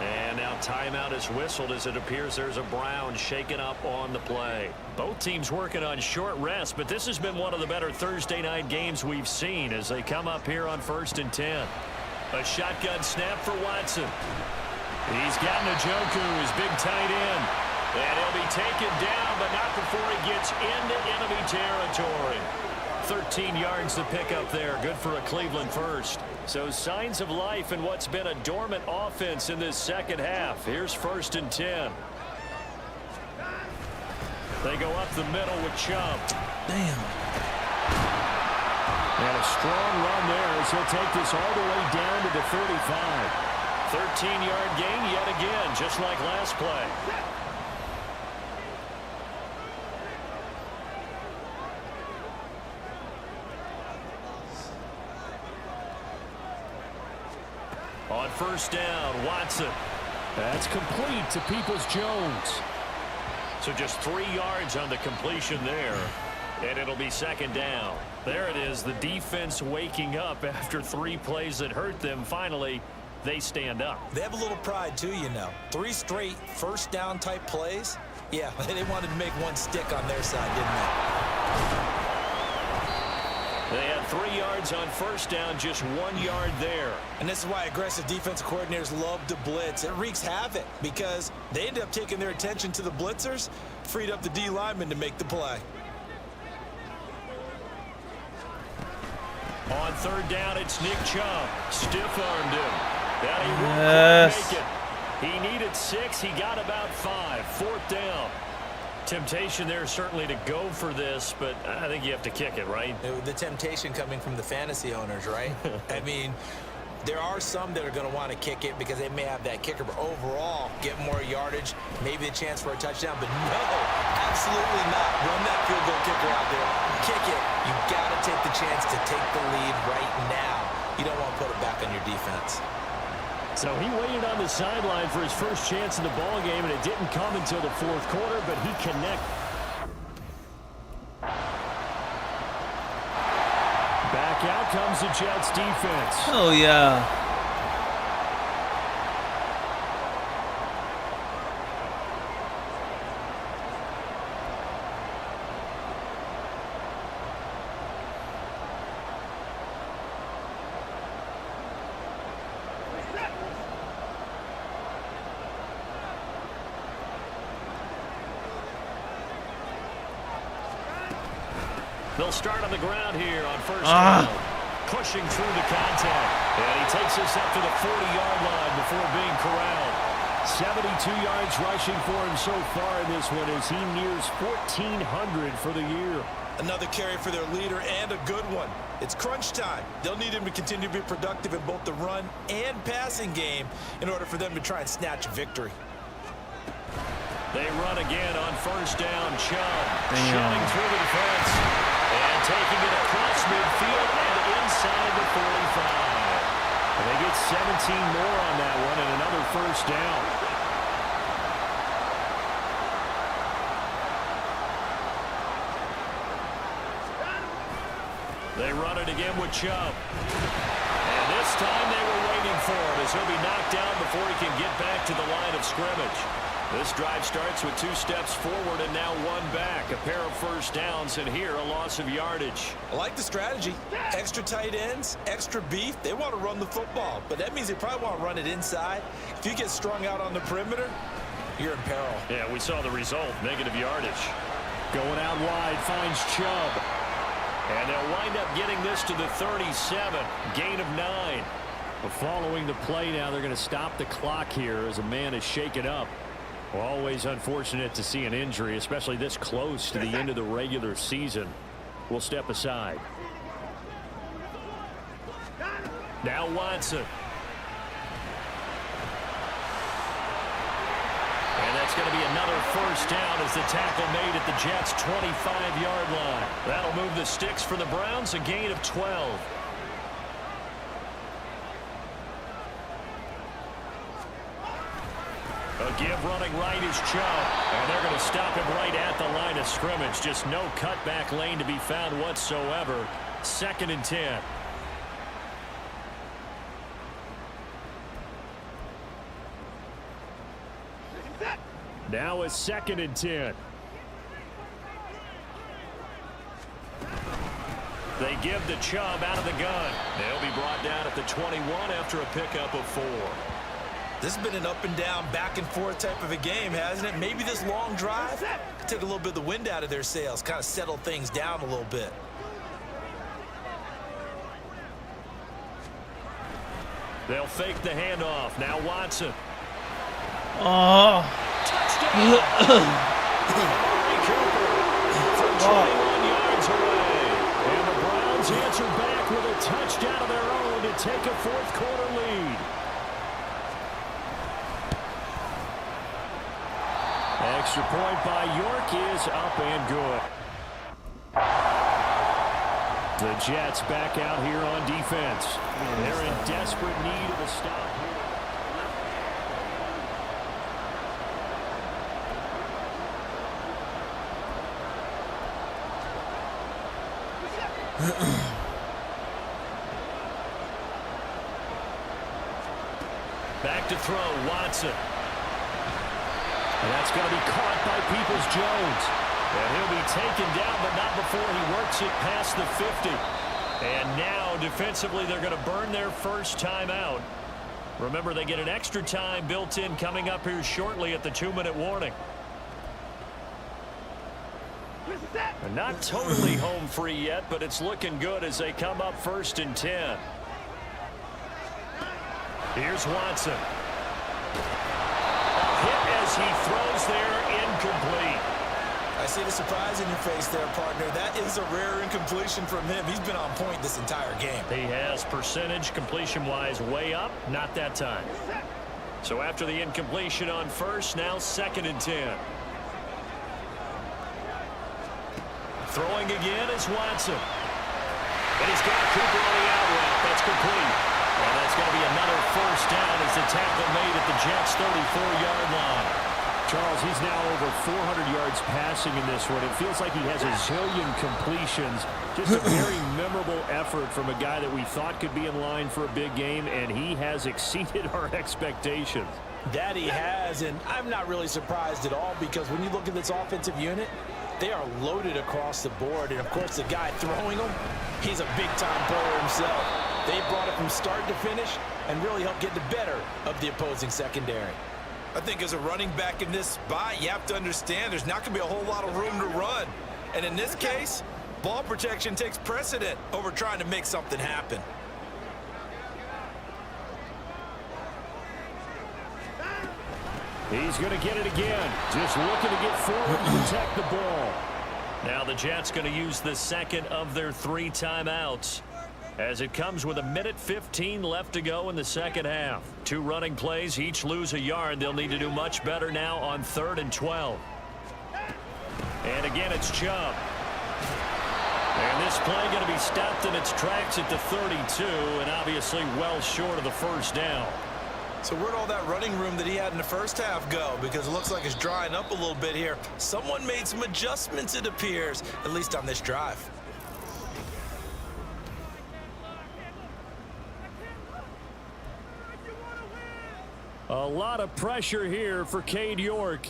And now timeout is whistled as it appears there's a Brown shaken up on the play. Both teams working on short rest, but this has been one of the better Thursday night games we've seen as they come up here on 1st and 10. A shotgun snap for Watson. He's got Njoku, his big tight end. And he'll be taken down, but not before he gets into enemy territory. 13 yards to pick up there. Good for a Cleveland first. So signs of life in what's been a dormant offense in this second half. Here's 1st and 10. They go up the middle with Chubb. Damn. And a strong run there as he'll take this all the way down to the 35. 13-yard gain yet again, just like last play. On first down, Watson. That's complete to Peoples-Jones. So just 3 yards on the completion there. And it'll be second down. There it is, the defense waking up after 3 plays that hurt them. Finally, they stand up. They have a little pride, too, you know. 3 straight first down type plays. Yeah, they wanted to make one stick on their side, didn't they? They had 3 yards on first down, just 1 yard there. And this is why aggressive defensive coordinators love to blitz. It wreaks havoc because they ended up taking their attention to the blitzers, freed up the D lineman to make the play. On third down, it's Nick Chubb. Stiff-armed him. That he won't make it. He needed 6. He got about 5. Fourth down. Temptation there certainly to go for this, but I think you have to kick it, right? The temptation coming from the fantasy owners, right? I mean, there are some that are going to want to kick it because they may have that kicker, but overall, get more yardage, maybe a chance for a touchdown, but no, absolutely not. Run that field goal kicker out there. Kick it. You got to take the chance to take the lead right now. You don't want to put it back on your defense. So he waited on the sideline for his first chance in the ball game, and it didn't come until the fourth quarter, but he connected. Back out comes the Jets defense. Oh, yeah. They'll start on the ground here on first down. Pushing through the contact. And he takes us up to the 40-yard line before being corralled. 72 yards rushing for him so far in this one as he nears 1,400 for the year. Another carry for their leader and a good one. It's crunch time. They'll need him to continue to be productive in both the run and passing game in order for them to try and snatch a victory. They run again on first down. Chubb shoving through the defense and taking it across midfield and inside the 45. And they get 17 more on that one and another first down. They run it again with Chubb. And this time they were waiting for him as he'll be knocked down before he can get back to the line of scrimmage. This drive starts with 2 steps forward and now 1 back. A pair of first downs, and here a loss of yardage. I like the strategy. Extra tight ends, extra beef. They want to run the football, but that means they probably want to run it inside. If you get strung out on the perimeter, you're in peril. Yeah, we saw the result, negative yardage. Going out wide, finds Chubb. And they'll wind up getting this to the 37. Gain of 9. But following the play now, they're going to stop the clock here as a man is shaken up. Well, always unfortunate to see an injury, especially this close to the end of the regular season. We'll step aside. Now Watson. And that's going to be another first down as the tackle made at the Jets' 25-yard line. That'll move the sticks for the Browns, a gain of 12. A give running right is Chubb, and they're going to stop him right at the line of scrimmage. Just no cutback lane to be found whatsoever. 2nd and 10. Now a 2nd and 10. They give the Chubb out of the gun. They'll be brought down at the 21 after a pickup of 4. This has been an up and down, back and forth type of a game, hasn't it? Maybe this long drive could take a little bit of the wind out of their sails, kind of settle things down a little bit. They'll fake the handoff. Now Watson. Oh. Touchdown. From 21 yards away. And the Browns answer back with a touchdown of their own to take a 4th quarter lead. Extra point by York is up and good. The Jets back out here on defense. They're in desperate need of a stop here. Back to throw, Watson. And that's going to be caught by Peoples-Jones. And he'll be taken down, but not before he works it past the 50. And now, defensively, they're going to burn their first timeout. Remember, they get an extra time built in coming up here shortly at the 2-minute warning. And not totally home free yet, but it's looking good as they come up 1st and 10. Here's Watson. A hit as he throws there, incomplete. I see the surprise in your face there, partner. That is a rare incompletion from him. He's been on point this entire game. He has percentage completion-wise way up, not that time. So after the incompletion on 1st, now 2nd and 10. Throwing again is Watson. And he's got Cooper on the out route. That's complete. And that's going to be another 1st down as the tackle made at the Jets' 34-yard line. Charles, he's now over 400 yards passing in this one. It feels like he has a zillion completions. Just a very memorable effort from a guy that we thought could be in line for a big game, and he has exceeded our expectations. That he has, and I'm not really surprised at all because when you look at this offensive unit, they are loaded across the board. And, of course, the guy throwing them, he's a big-time player himself. They brought it from start to finish and really helped get the better of the opposing secondary. I think as a running back in this spot, you have to understand there's not going to be a whole lot of room to run. And in this case, ball protection takes precedent over trying to make something happen. He's going to get it again. Just looking to get forward and protect the ball. Now the Jets going to use the 2nd of their 3 timeouts as it comes with 1:15 left to go in the 2nd half. 2 running plays, each lose a yard. They'll need to do much better now on 3rd and 12. And again, it's Chubb. And this play going to be stopped in its tracks at the 32, and obviously well short of the 1st down. So where'd all that running room that he had in the first half go? Because it looks like it's drying up a little bit here. Someone made some adjustments, it appears, at least on this drive. A lot of pressure here for Cade York.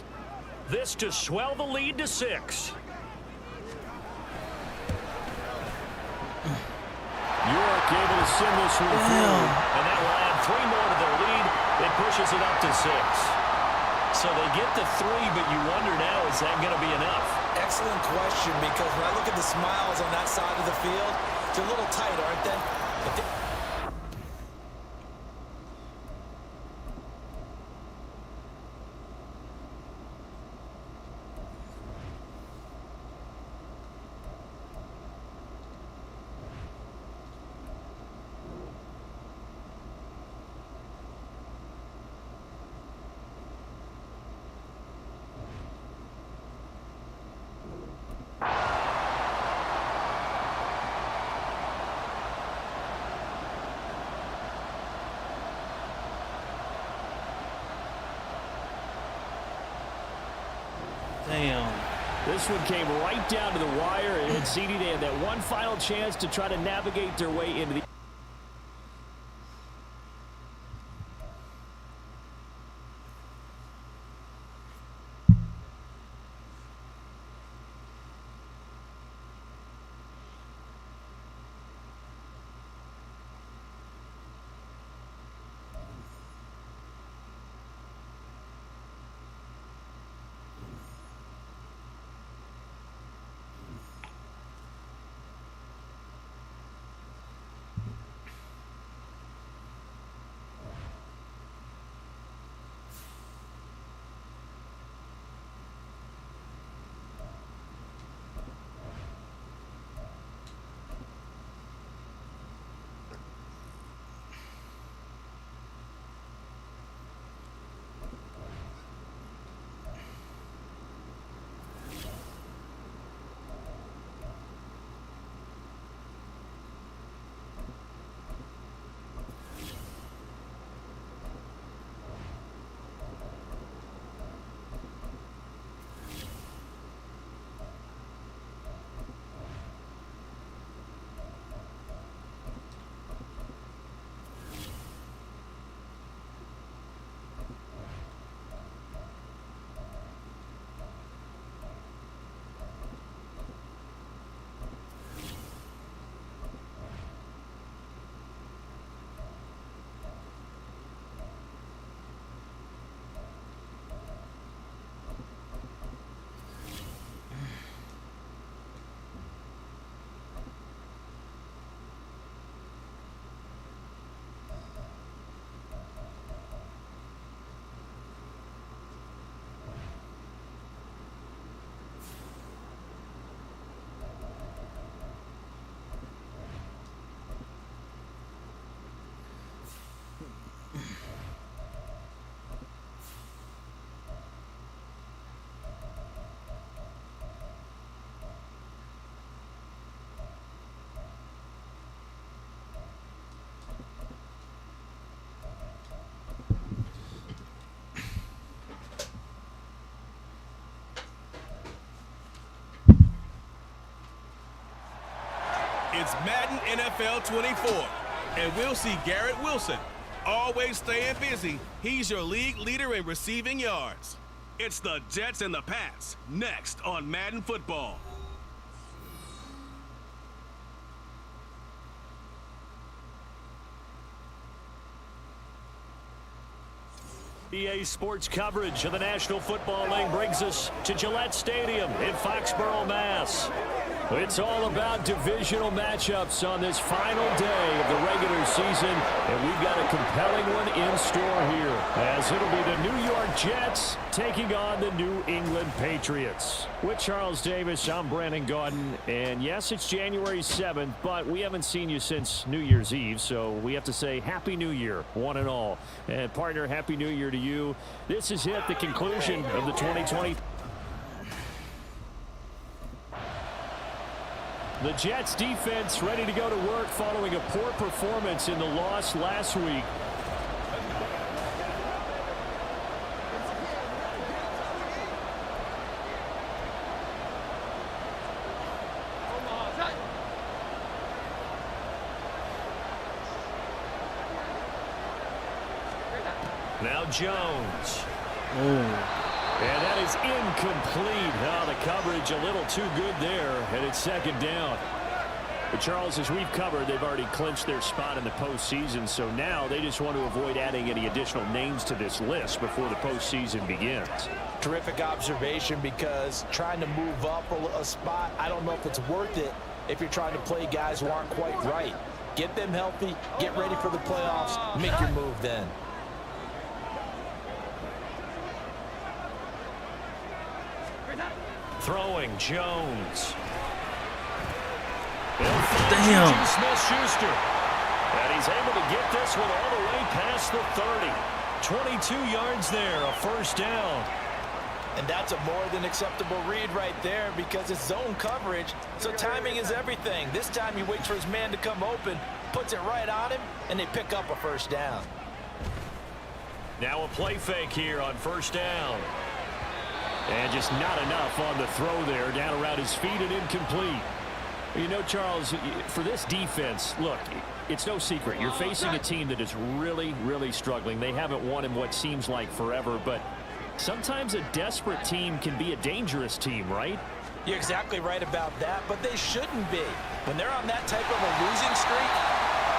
This to swell the lead to 6. York able to send this one through. And that will add 3 more to their lead. It pushes it up to 6. So they get the 3, but you wonder now, is that going to be enough? Excellent question, because when I look at the smiles on that side of the field, they're a little tight, aren't they? Damn. This one came right down to the wire, and CD, they had that one final chance to try to navigate their way into the... It's Madden NFL 24, and we'll see Garrett Wilson. Always staying busy, he's your league leader in receiving yards. It's the Jets and the Pats, next on Madden Football. EA Sports coverage of the National Football League brings us to Gillette Stadium in Foxborough, Mass. It's all about divisional matchups on this final day of the regular season, and we've got a compelling one in store here, as it'll be the New York Jets taking on the New England Patriots. With Charles Davis, I'm Brandon Gaudin, and yes, it's January 7th, but we haven't seen you since New Year's Eve, so we have to say Happy New Year, one and all. And partner, Happy New Year to you. This is it, the conclusion of the 2020. The Jets defense ready to go to work following a poor performance in the loss last week. Now Jones. And that is incomplete. Oh, the coverage a little too good there, and it's second down. But Charles, as we've covered, they've already clinched their spot in the postseason, so now they just want to avoid adding any additional names to this list before the postseason begins. Terrific observation, because trying to move up a spot, I don't know if it's worth it if you're trying to play guys who aren't quite right. Get them healthy, get ready for the playoffs, make your move then. Throwing Jones. Damn. Smith-Schuster. And he's able to get this one all the way past the 30. 22 yards there, a first down. And that's a more than acceptable read right there, because it's zone coverage, so timing is everything. This time he waits for his man to come open, puts it right on him, and they pick up a first down. Now a play fake here on first down. And just not enough on the throw there, down around his feet and incomplete. You know, Charles, for this defense, look, it's no secret. You're facing a team that is really, really struggling. They haven't won in what seems like forever, but sometimes a desperate team can be a dangerous team, right? You're exactly right about that, but they shouldn't be. When they're on that type of a losing streak,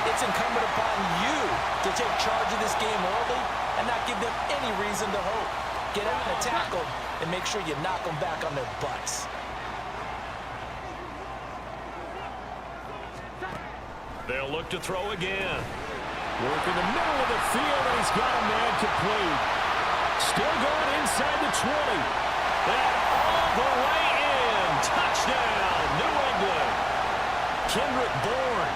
it's incumbent upon you to take charge of this game early and not give them any reason to hope. Get out and tackle and make sure you knock them back on their butts. They'll look to throw again. Work in the middle of the field, and he's got a man complete. Still going inside the 20. And all the way in. Touchdown, New England. Kendrick Bourne,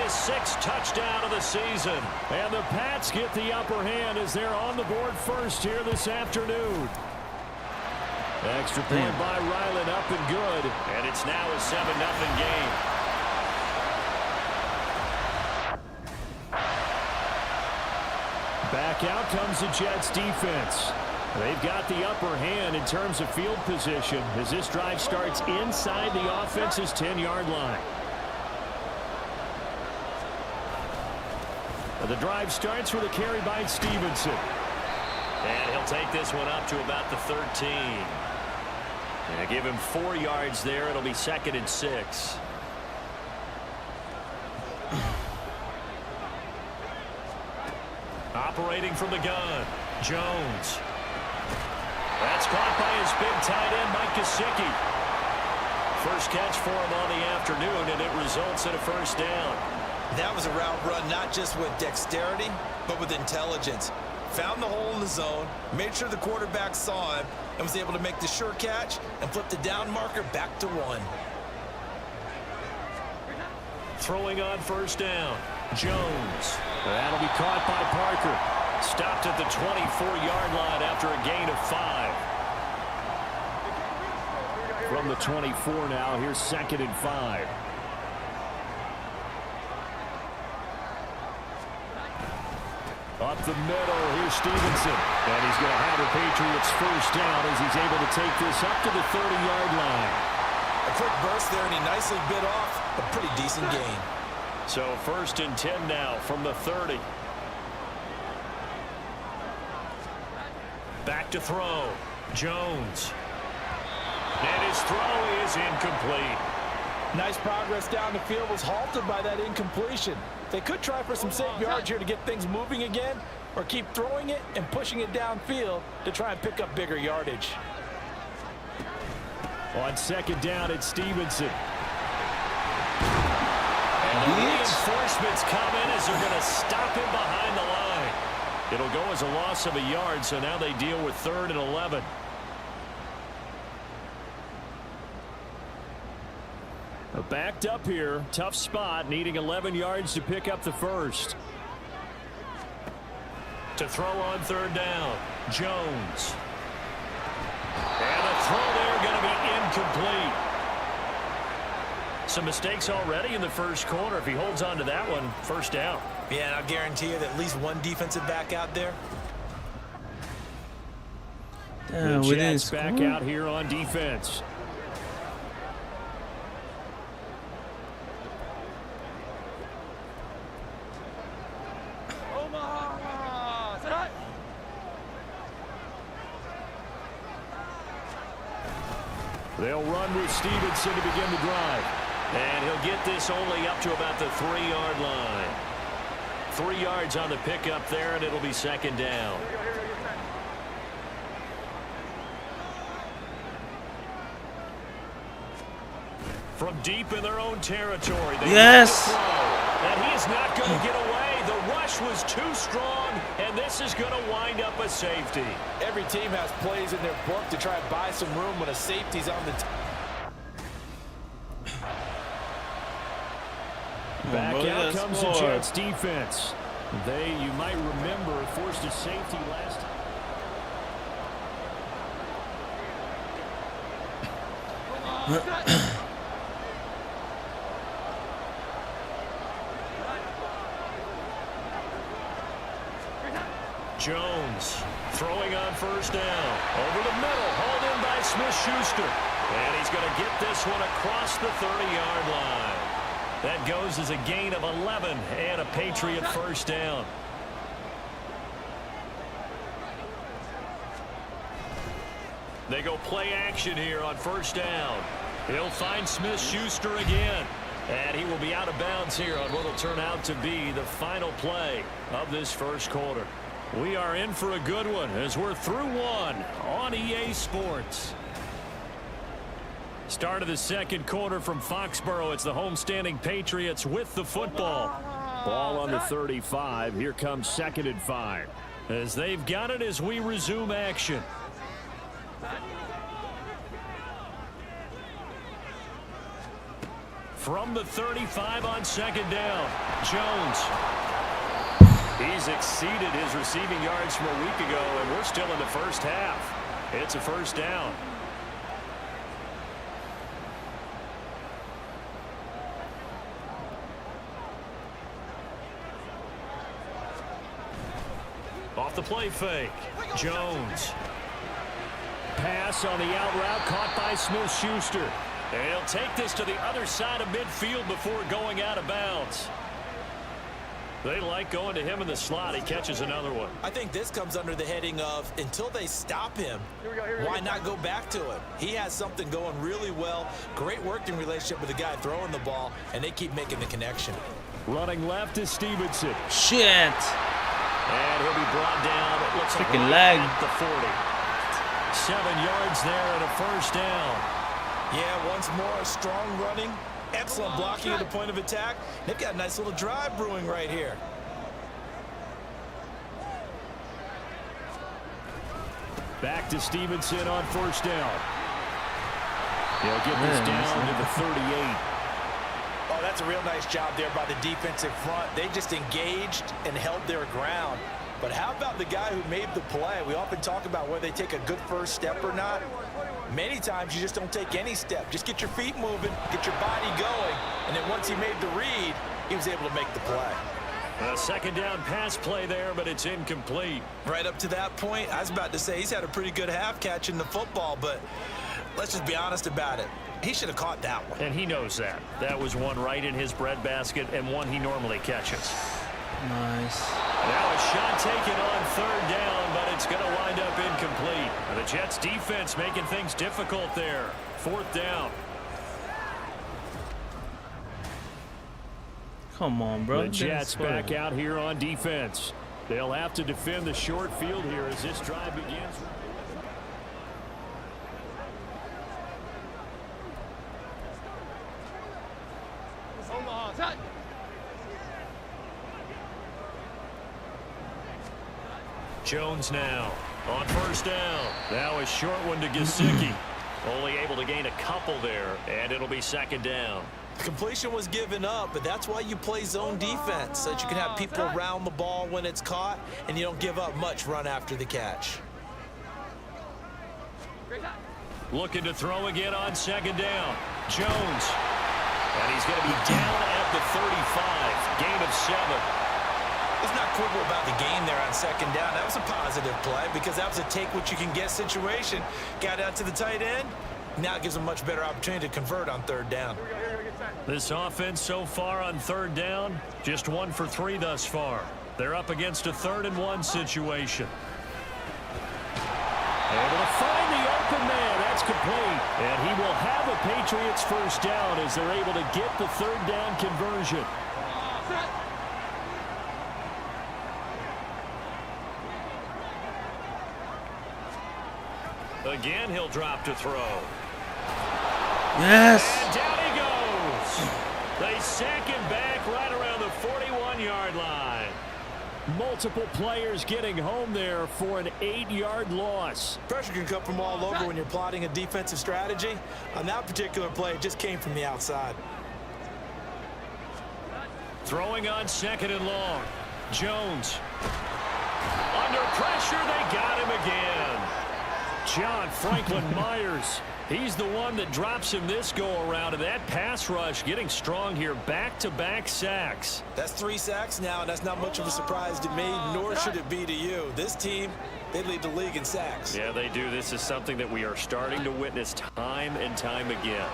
his 6th touchdown of the season. And the Pats get the upper hand as they're on the board first here this afternoon. Extra point by Ryland, up and good. And it's now a 7-0 game. Back out comes the Jets defense. They've got the upper hand in terms of field position as this drive starts inside the offense's 10-yard line. The drive starts with a carry by Stevenson. And he'll take this one up to about the 13. And give him 4 yards there. It'll be 2nd and 6. Operating from the gun, Jones. That's caught by his big tight end, Mike Gesicki. First catch for him on the afternoon, and it results in a first down. That was a route run not just with dexterity, but with intelligence. Found the hole in the zone, made sure the quarterback saw him, and was able to make the sure catch and flip the down marker back to 1. Throwing on first down. Jones. That'll be caught by Parker. Stopped at the 24-yard line after a gain of 5. From the 24 now, here's 2nd and 5. Up the middle, here's Stevenson. And he's going to have the Patriots first down as he's able to take this up to the 30-yard line. A quick burst there, and he nicely bit off a pretty decent gain. So 1st and 10 now from the 30. Back to throw. Jones. And his throw is incomplete. Nice progress down the field, was halted by that incompletion. They could try for some safe yards here to get things moving again, or keep throwing it and pushing it downfield to try and pick up bigger yardage. On 2nd down, it's Stevenson. And the reinforcements come in as they're going to stop him behind the line. It'll go as a loss of a yard, so now they deal with 3rd and 11. Backed up here, tough spot, needing 11 yards to pick up the first. To throw on 3rd down, Jones. And the throw there going to be incomplete. Some mistakes already in the first quarter. If he holds on to that one, first down. Yeah, and I'll guarantee you that at least one defensive back out there. The Jets back out here on defense. They'll run with Stevenson to begin the drive. And he'll get this only up to about the 3-yard line. 3 yards on the pickup there, and it'll be 2nd down. From deep in their own territory. Yes! And he's not going to get away. The rush was too strong, and this is going to wind up a safety. Every team has plays in their book to try and buy some room when a safety's on the Back out comes the Jets defense. You might remember, forced a safety last time. Jones throwing on 1st down. Over the middle, hauled in by Smith-Schuster. And he's going to get this one across the 30-yard line. That goes as a gain of 11 and a Patriot first down. They go play action here on 1st down. He'll find Smith-Schuster again. And he will be out of bounds here on what will turn out to be the final play of this first quarter. We are in for a good one as we're through one on EA Sports. Start of the second quarter from Foxborough. It's the homestanding Patriots with the football. Ball on the 35. Here comes 2nd and 5. As they've got it as we resume action. From the 35 on 2nd down, Jones. He's exceeded his receiving yards from a week ago, and we're still in the first half. It's a first down. Off the play fake, Jones. Pass on the out route caught by Smith-Schuster. And he'll take this to the other side of midfield before going out of bounds. They like going to him in the slot. He catches another one. I think this comes under the heading of until they stop him, why not go back to it? He has something going really well. Great working relationship with the guy throwing the ball, and they keep making the connection. Running left is Stevenson. Shit. And he'll be brought down. It looks like Freaking leg. at the 40. 7 yards there and a first down. Yeah, once more, strong running, excellent blocking at the point of attack. They've got a nice little drive brewing right here. Back to Stevenson on 1st down. He'll get this down to the 38. Oh, That's a real nice job there by the defensive front. They just engaged and held their ground. But how about the guy who made the play? We often talk about whether they take a good first step or not. Many times you just don't take any step. Just get your feet moving, get your body going, and then once he made the read, he was able to make the play. A second down pass play there, but it's incomplete. Right up to that point, I was about to say he's had a pretty good half catching the football, but let's just be honest about it. He should have caught that one. And he knows that. That was one right in his breadbasket and one he normally catches. Nice. Now a shot taken on third down, but it's going to wind up incomplete. And the Jets defense making things difficult there. Fourth down. Come on, bro. The Jets back out here on defense. They'll have to defend the short field here as this drive begins. Jones now on first down. Now a short one to Gesicki. Only able to gain a couple there, and it'll be second down. Completion was given up, but that's why you play zone defense, so that you can have people around the ball when it's caught, and you don't give up much run after the catch. Looking to throw again on second down. Jones. And he's going to be down at the 35. Gain of 7. Let's not quibble about the game there on second down. That was a positive play because that was a take-what-you-can-get situation. Got out to the tight end. Now it gives them a much better opportunity to convert on third down. This offense so far on third down, just 1 for 3 thus far. They're up against a 3rd and 1 situation. Able to find the open man. That's complete. And he will have a Patriots first down as they're able to get the third down conversion. Again, he'll drop to throw. Yes. And down he goes. They sack him back right around the 41-yard line. Multiple players getting home there for an 8-yard loss. Pressure can come from all over when you're plotting a defensive strategy. On that particular play, it just came from the outside. Throwing on second and long. Jones. Under pressure, they got him again. John Franklin Myers. He's the one that drops him this go-around, and that pass rush getting strong here. Back-to-back sacks. That's 3 sacks now, and that's not much of a surprise to me, nor should it be to you. This team, they lead the league in sacks. Yeah, they do. This is something that we are starting to witness time and time again.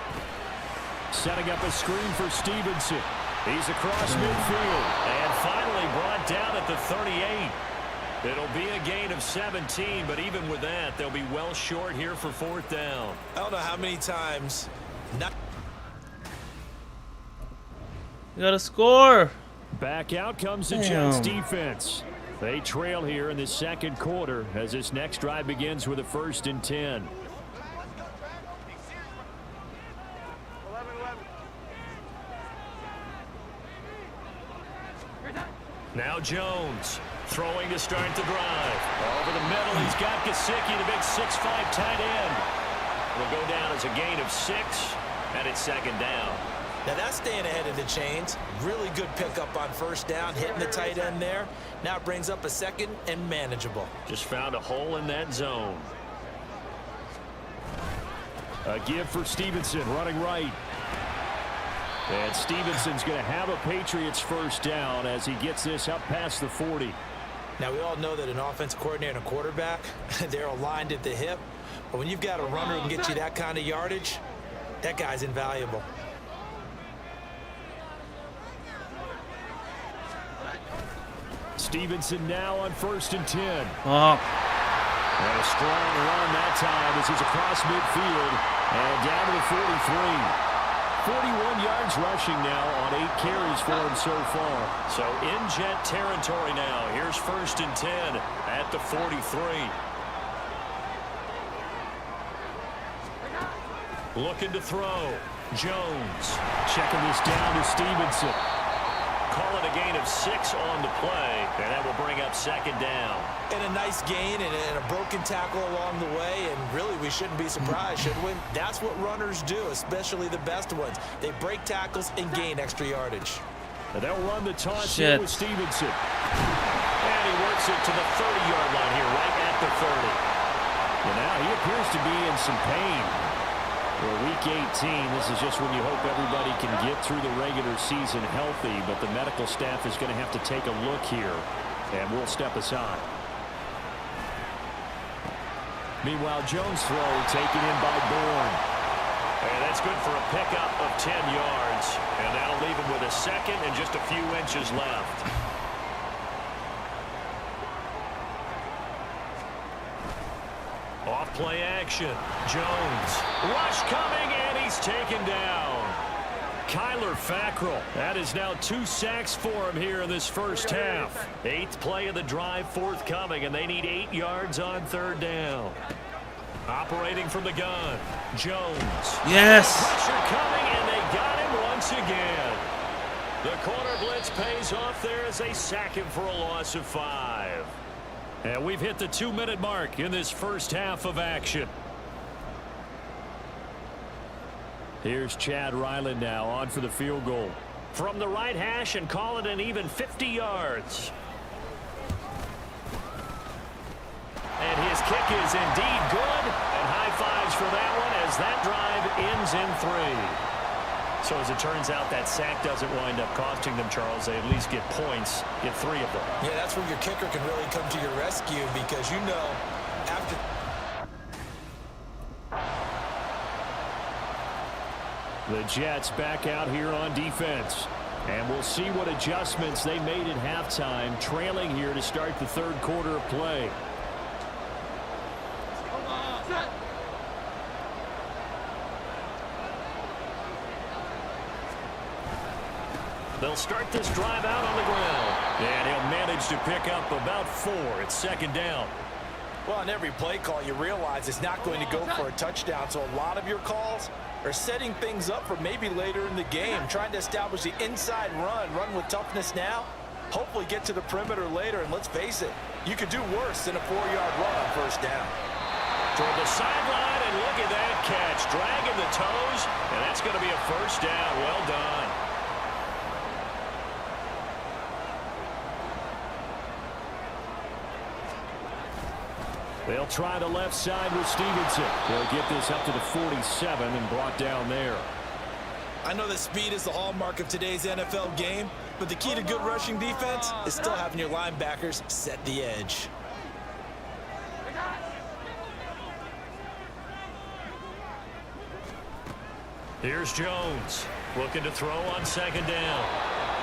Setting up a screen for Stevenson. He's across midfield, and finally brought down at the 38. It'll be a gain of 17, but even with that, they'll be well short here for fourth down. I don't know how many times. You gotta score. Back out comes the Jets defense. They trail here in the second quarter as this next drive begins with a 1st and 10. Now Jones. Throwing to start the drive. Over the middle, he's got Gesicki, the big 6'5" tight end. Will go down as a gain of 6, and it's second down. Now that's staying ahead of the chains. Really good pickup on first down, hitting the tight end there. Now it brings up a 2nd and manageable. Just found a hole in that zone. A give for Stevenson, running right. And Stevenson's going to have a Patriots first down as he gets this up past the 40. Now, we all know that an offensive coordinator and a quarterback, they're aligned at the hip. But when you've got a runner who can get you that kind of yardage, that guy's invaluable. Stevenson now on 1st and 10. Oh. And a strong run that time as he's across midfield and down to the 43. 41 yards rushing now on 8 carries for him so far. So in Jet territory now. Here's 1st and 10 at the 43. Looking to throw. Jones checking this down to Stevenson. call it a gain of 6 on the play, and that will bring up second down. And a nice gain and a broken tackle along the way, and really we shouldn't be surprised, should we? That's what runners do, especially the best ones. They break tackles and gain extra yardage. And they'll run the toss here with Stevenson. And he works it to the 30-yard line here, right at the 30. And now he appears to be in some pain. For Week 18, this is just when you hope everybody can get through the regular season healthy, but the medical staff is going to have to take a look here, and we'll step aside. Meanwhile, Jones' throw taken in by Bourne. And that's good for a pickup of 10 yards. And that'll leave him with a second and just a few inches left. Off play action. Jones. Rush coming, and he's taken down. Kyler Fackrell. That is now 2 sacks for him here in this first half. 8th play of the drive forthcoming, and they need 8 yards on 3rd down. Operating from the gun. Jones. Yes. Pressure coming, and they got him once again. The corner blitz pays off there as they sack him for a loss of 5. And we've hit the 2-minute mark in this first half of action. Here's Chad Ryland now on for the field goal. From the right hash and call it an even 50 yards. And his kick is indeed good. And high fives for that one as that drive ends in 3. So as it turns out, that sack doesn't wind up costing them, Charles. They at least get points, get 3 of them. Yeah, that's where your kicker can really come to your rescue because you know after... The Jets back out here on defense. And we'll see what adjustments they made at halftime, trailing here to start the 3rd quarter of play. They'll start this drive out on the ground. And he'll manage to pick up about 4. It's 2nd down. Well, on every play call, you realize it's not going to go for a touchdown. So a lot of your calls are setting things up for maybe later in the game, trying to establish the inside run with toughness now, hopefully get to the perimeter later. And let's face it, you could do worse than a 4-yard run on 1st down. Toward the sideline, and look at that catch. Dragging the toes, and that's going to be a 1st down. Well done. They'll try the left side with Stevenson. They'll get this up to the 47 and brought down there. I know that speed is the hallmark of today's NFL game, but the key to good rushing defense is still having your linebackers set the edge. Here's Jones looking to throw on 2nd down.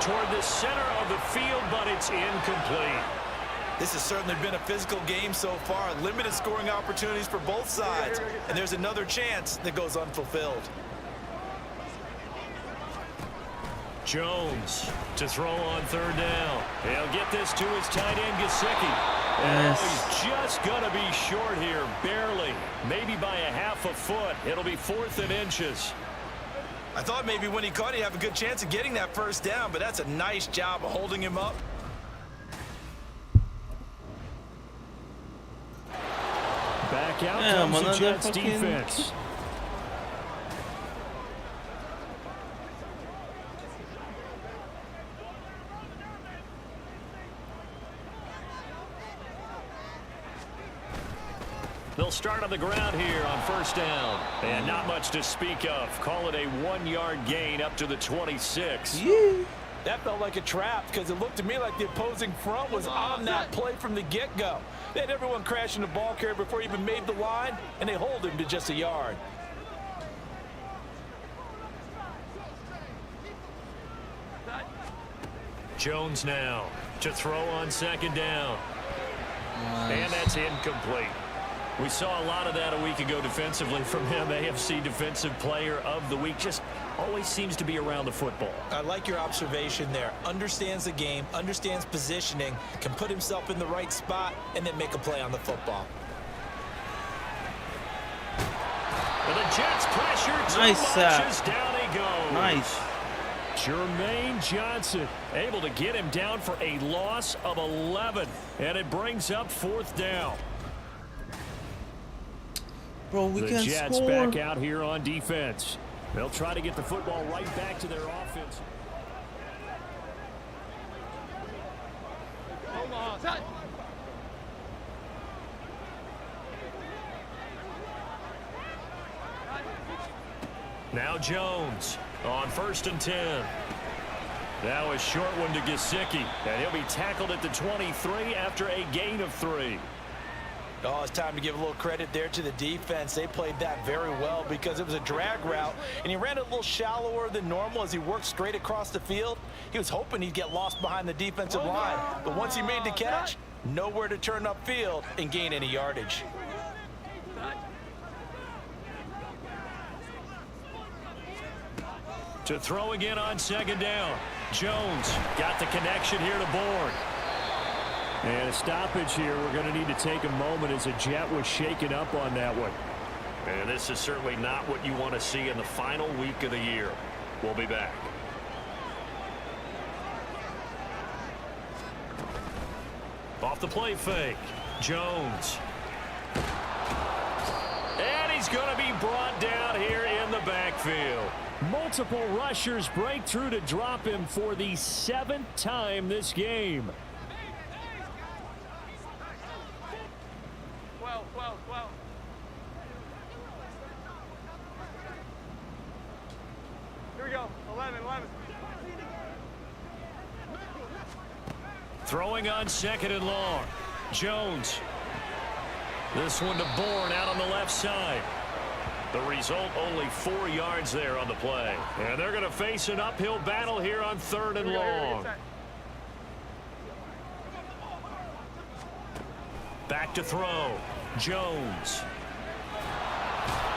Toward the center of the field, but it's incomplete. This has certainly been a physical game so far. Limited scoring opportunities for both sides. And there's another chance that goes unfulfilled. Jones to throw on 3rd down. He'll get this to his tight end, Gesicki. Yes. Oh, he's just going to be short here, barely. Maybe by a half a foot. It'll be 4th and inches. I thought maybe when he caught, he'd have a good chance of getting that 1st down, but that's a nice job of holding him up. Back out comes the Jets defense. They'll start on the ground here on 1st down. And not much to speak of. Call it a 1-yard gain up to the 26. Yeah. That felt like a trap because it looked to me like the opposing front was on that play from the get-go. They had everyone crashing the ball carrier before he even made the line, and they hold him to just a yard. Jones now to throw on 2nd down. And that's incomplete. We saw a lot of that a week ago defensively from him. AFC Defensive Player of the Week. Just always seems to be around the football. I like your observation there. Understands the game, understands positioning, can put himself in the right spot, and then make a play on the football. And the Jets pressure. Nice sack. Down he goes. Nice. Jermaine Johnson able to get him down for a loss of 11. And it brings up 4th down. Bro, we the can't Jets score. back out here on defense. They'll try to get the football right back to their offense. Now Jones on 1st and 10. Now a short one to Gesicki, and he'll be tackled at the 23 after a gain of 3. Oh, it's time to give a little credit there to the defense. They played that very well because it was a drag route, and he ran it a little shallower than normal as he worked straight across the field. He was hoping he'd get lost behind the defensive line, but once he made the catch, nowhere to turn upfield and gain any yardage. To throw again on 2nd down. Jones got the connection here to Bourne. And a stoppage here. We're going to need to take a moment as a Jet was shaken up on that one. And this is certainly not what you want to see in the final week of the year. We'll be back. Off the play fake. Jones. And he's going to be brought down here in the backfield. Multiple rushers break through to drop him for the 7th time this game. Well. Here we go. 11. Throwing on 2nd and long. Jones. This one to Bourne out on the left side. The result, only 4 yards there on the play. And they're going to face an uphill battle here on 3rd and long. Back to throw. Jones.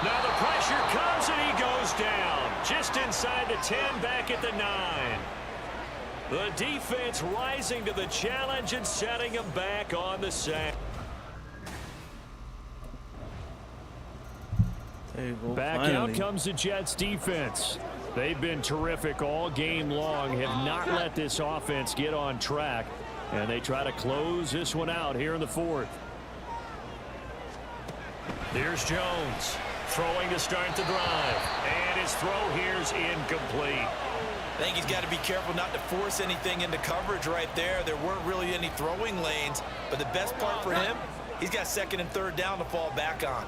Now the pressure comes and he goes down. Just inside the 10, back at the 9. The defense rising to the challenge and setting him back on the sack. There you go. Back Finally. out comes the Jets defense. They've been terrific all game long, have not let this offense get on track, and they try to close this one out here in the 4th. Here's Jones throwing to start the drive, and his throw here's incomplete. I think he's got to be careful not to force anything into coverage right there. There weren't really any throwing lanes, but the best part for him, he's got 2nd and 3rd down to fall back on.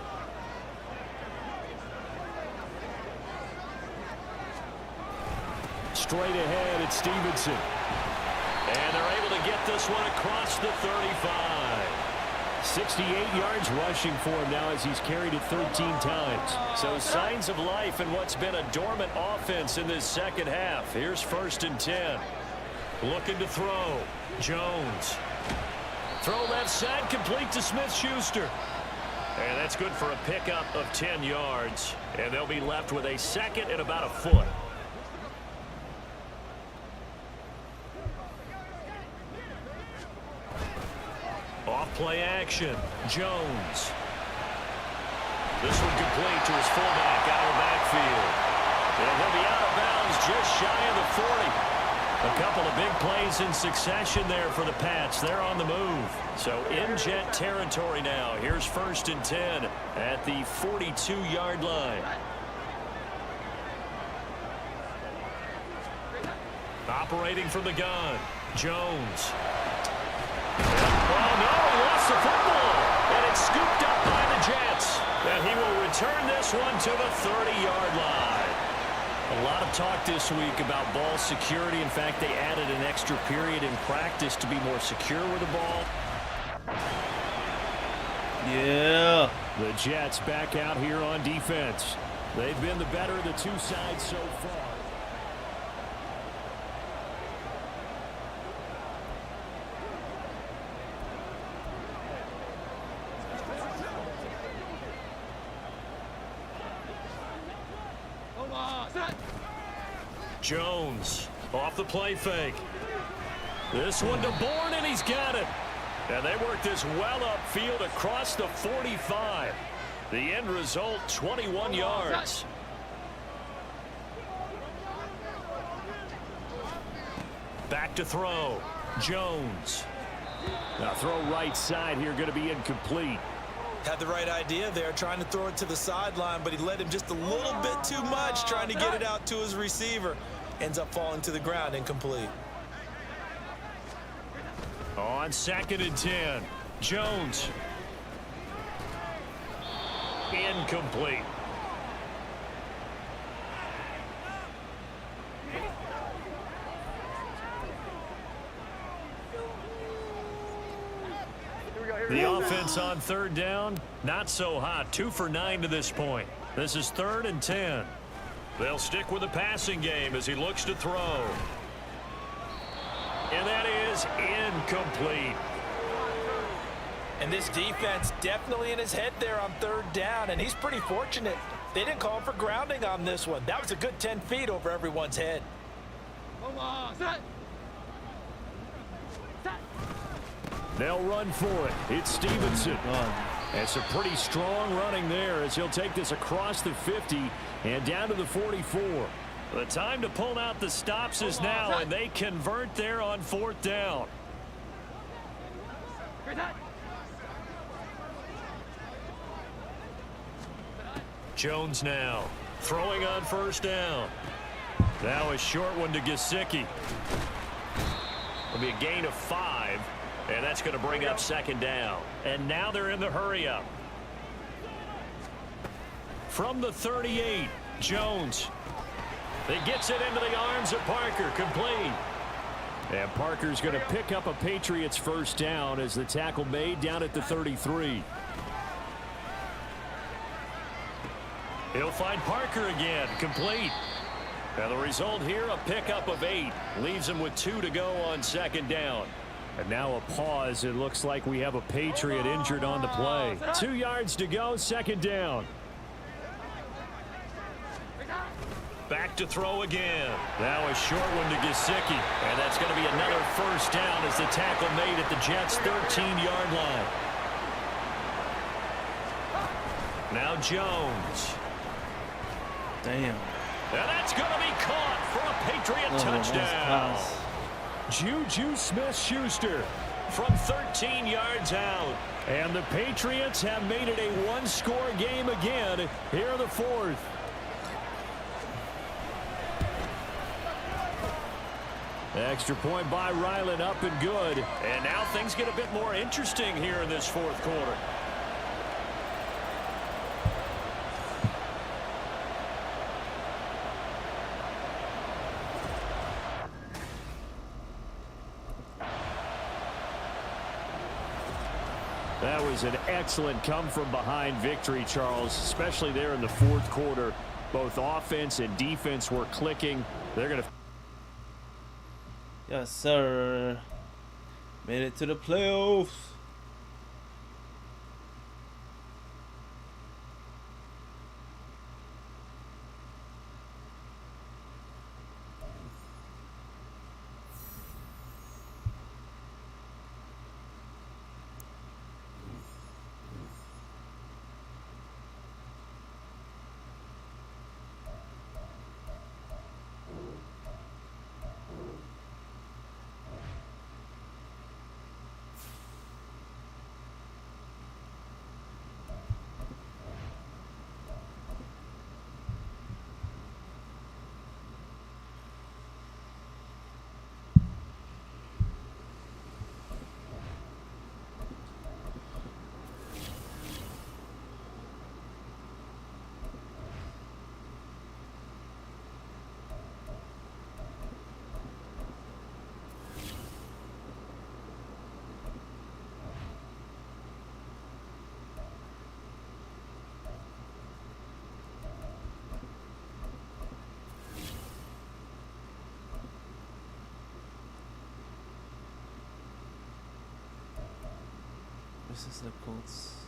Straight ahead, it's Stevenson. And they're able to get this one across the 35. 68 yards rushing for him now as he's carried it 13 times. So signs of life in what's been a dormant offense in this 2nd half. Here's 1st and 10. Looking to throw. Jones. Throw left side, complete to Smith-Schuster. And that's good for a pickup of 10 yards. And they'll be left with a 2nd and about a foot. Off play action. Jones. This one complete to his fullback out of the backfield. And he'll be out of bounds just shy of the 40. A couple of big plays in succession there for the Pats. They're on the move. So in Jet territory now. Here's 1st and 10 at the 42-yard line. Operating from the gun. Jones. Oh, no, he lost the football. And it's scooped up by the Jets. And he will return this one to the 30-yard line. A lot of talk this week about ball security. In fact, they added an extra period in practice to be more secure with the ball. Yeah. The Jets back out here on defense. They've been the better of the two sides so far. Jones off the play fake. This one to Bourne, and he's got it. And they work this well upfield across the 45. The end result, 21 yards. Back to throw. Jones. Now throw right side here, going to be incomplete. Had the right idea there, trying to throw it to the sideline, but he led him just a little bit too much, trying to get it out to his receiver. Ends up falling to the ground, incomplete. On 2nd and 10. Jones. Incomplete. The offense on 3rd down, not so hot. 2 for 9 to this point. This is 3rd and 10. They'll stick with the passing game as he looks to throw. And that is incomplete. And this defense definitely in his head there on 3rd down, and he's pretty fortunate. They didn't call him for grounding on this one. That was a good 10 feet over everyone's head. They'll run for it. It's Stevenson. It's a pretty strong running there as he'll take this across the 50 and down to the 44. The time to pull out the stops is now, and they convert there on 4th down. Jones now throwing on 1st down. Now a short one to Gesicki. It'll be a gain of 5. And that's going to bring up 2nd down. And now they're in the hurry-up. From the 38, Jones. He gets it into the arms of Parker, complete. And Parker's going to pick up a Patriots 1st down as the tackle made down at the 33. He'll find Parker again, complete. Now the result here, a pickup of 8. Leaves him with 2 to go on 2nd down. And now a pause. It looks like we have a Patriot injured on the play. 2 yards to go, 2nd down. Back to throw again. Now a short one to Gesicki. And that's going to be another 1st down as the tackle made at the Jets' 13-yard line. Now Jones. Damn. And that's going to be caught for a Patriot touchdown. Juju Smith-Schuster from 13 yards out. And the Patriots have made it a 1-score game again here in the 4th. Extra point by Ryland, up and good. And now things get a bit more interesting here in this 4th quarter. That was an excellent come-from-behind victory, Charles, especially there in the 4th quarter. Both offense and defense were clicking. They're going to... Yes, sir. Made it to the playoffs. This is the Colts.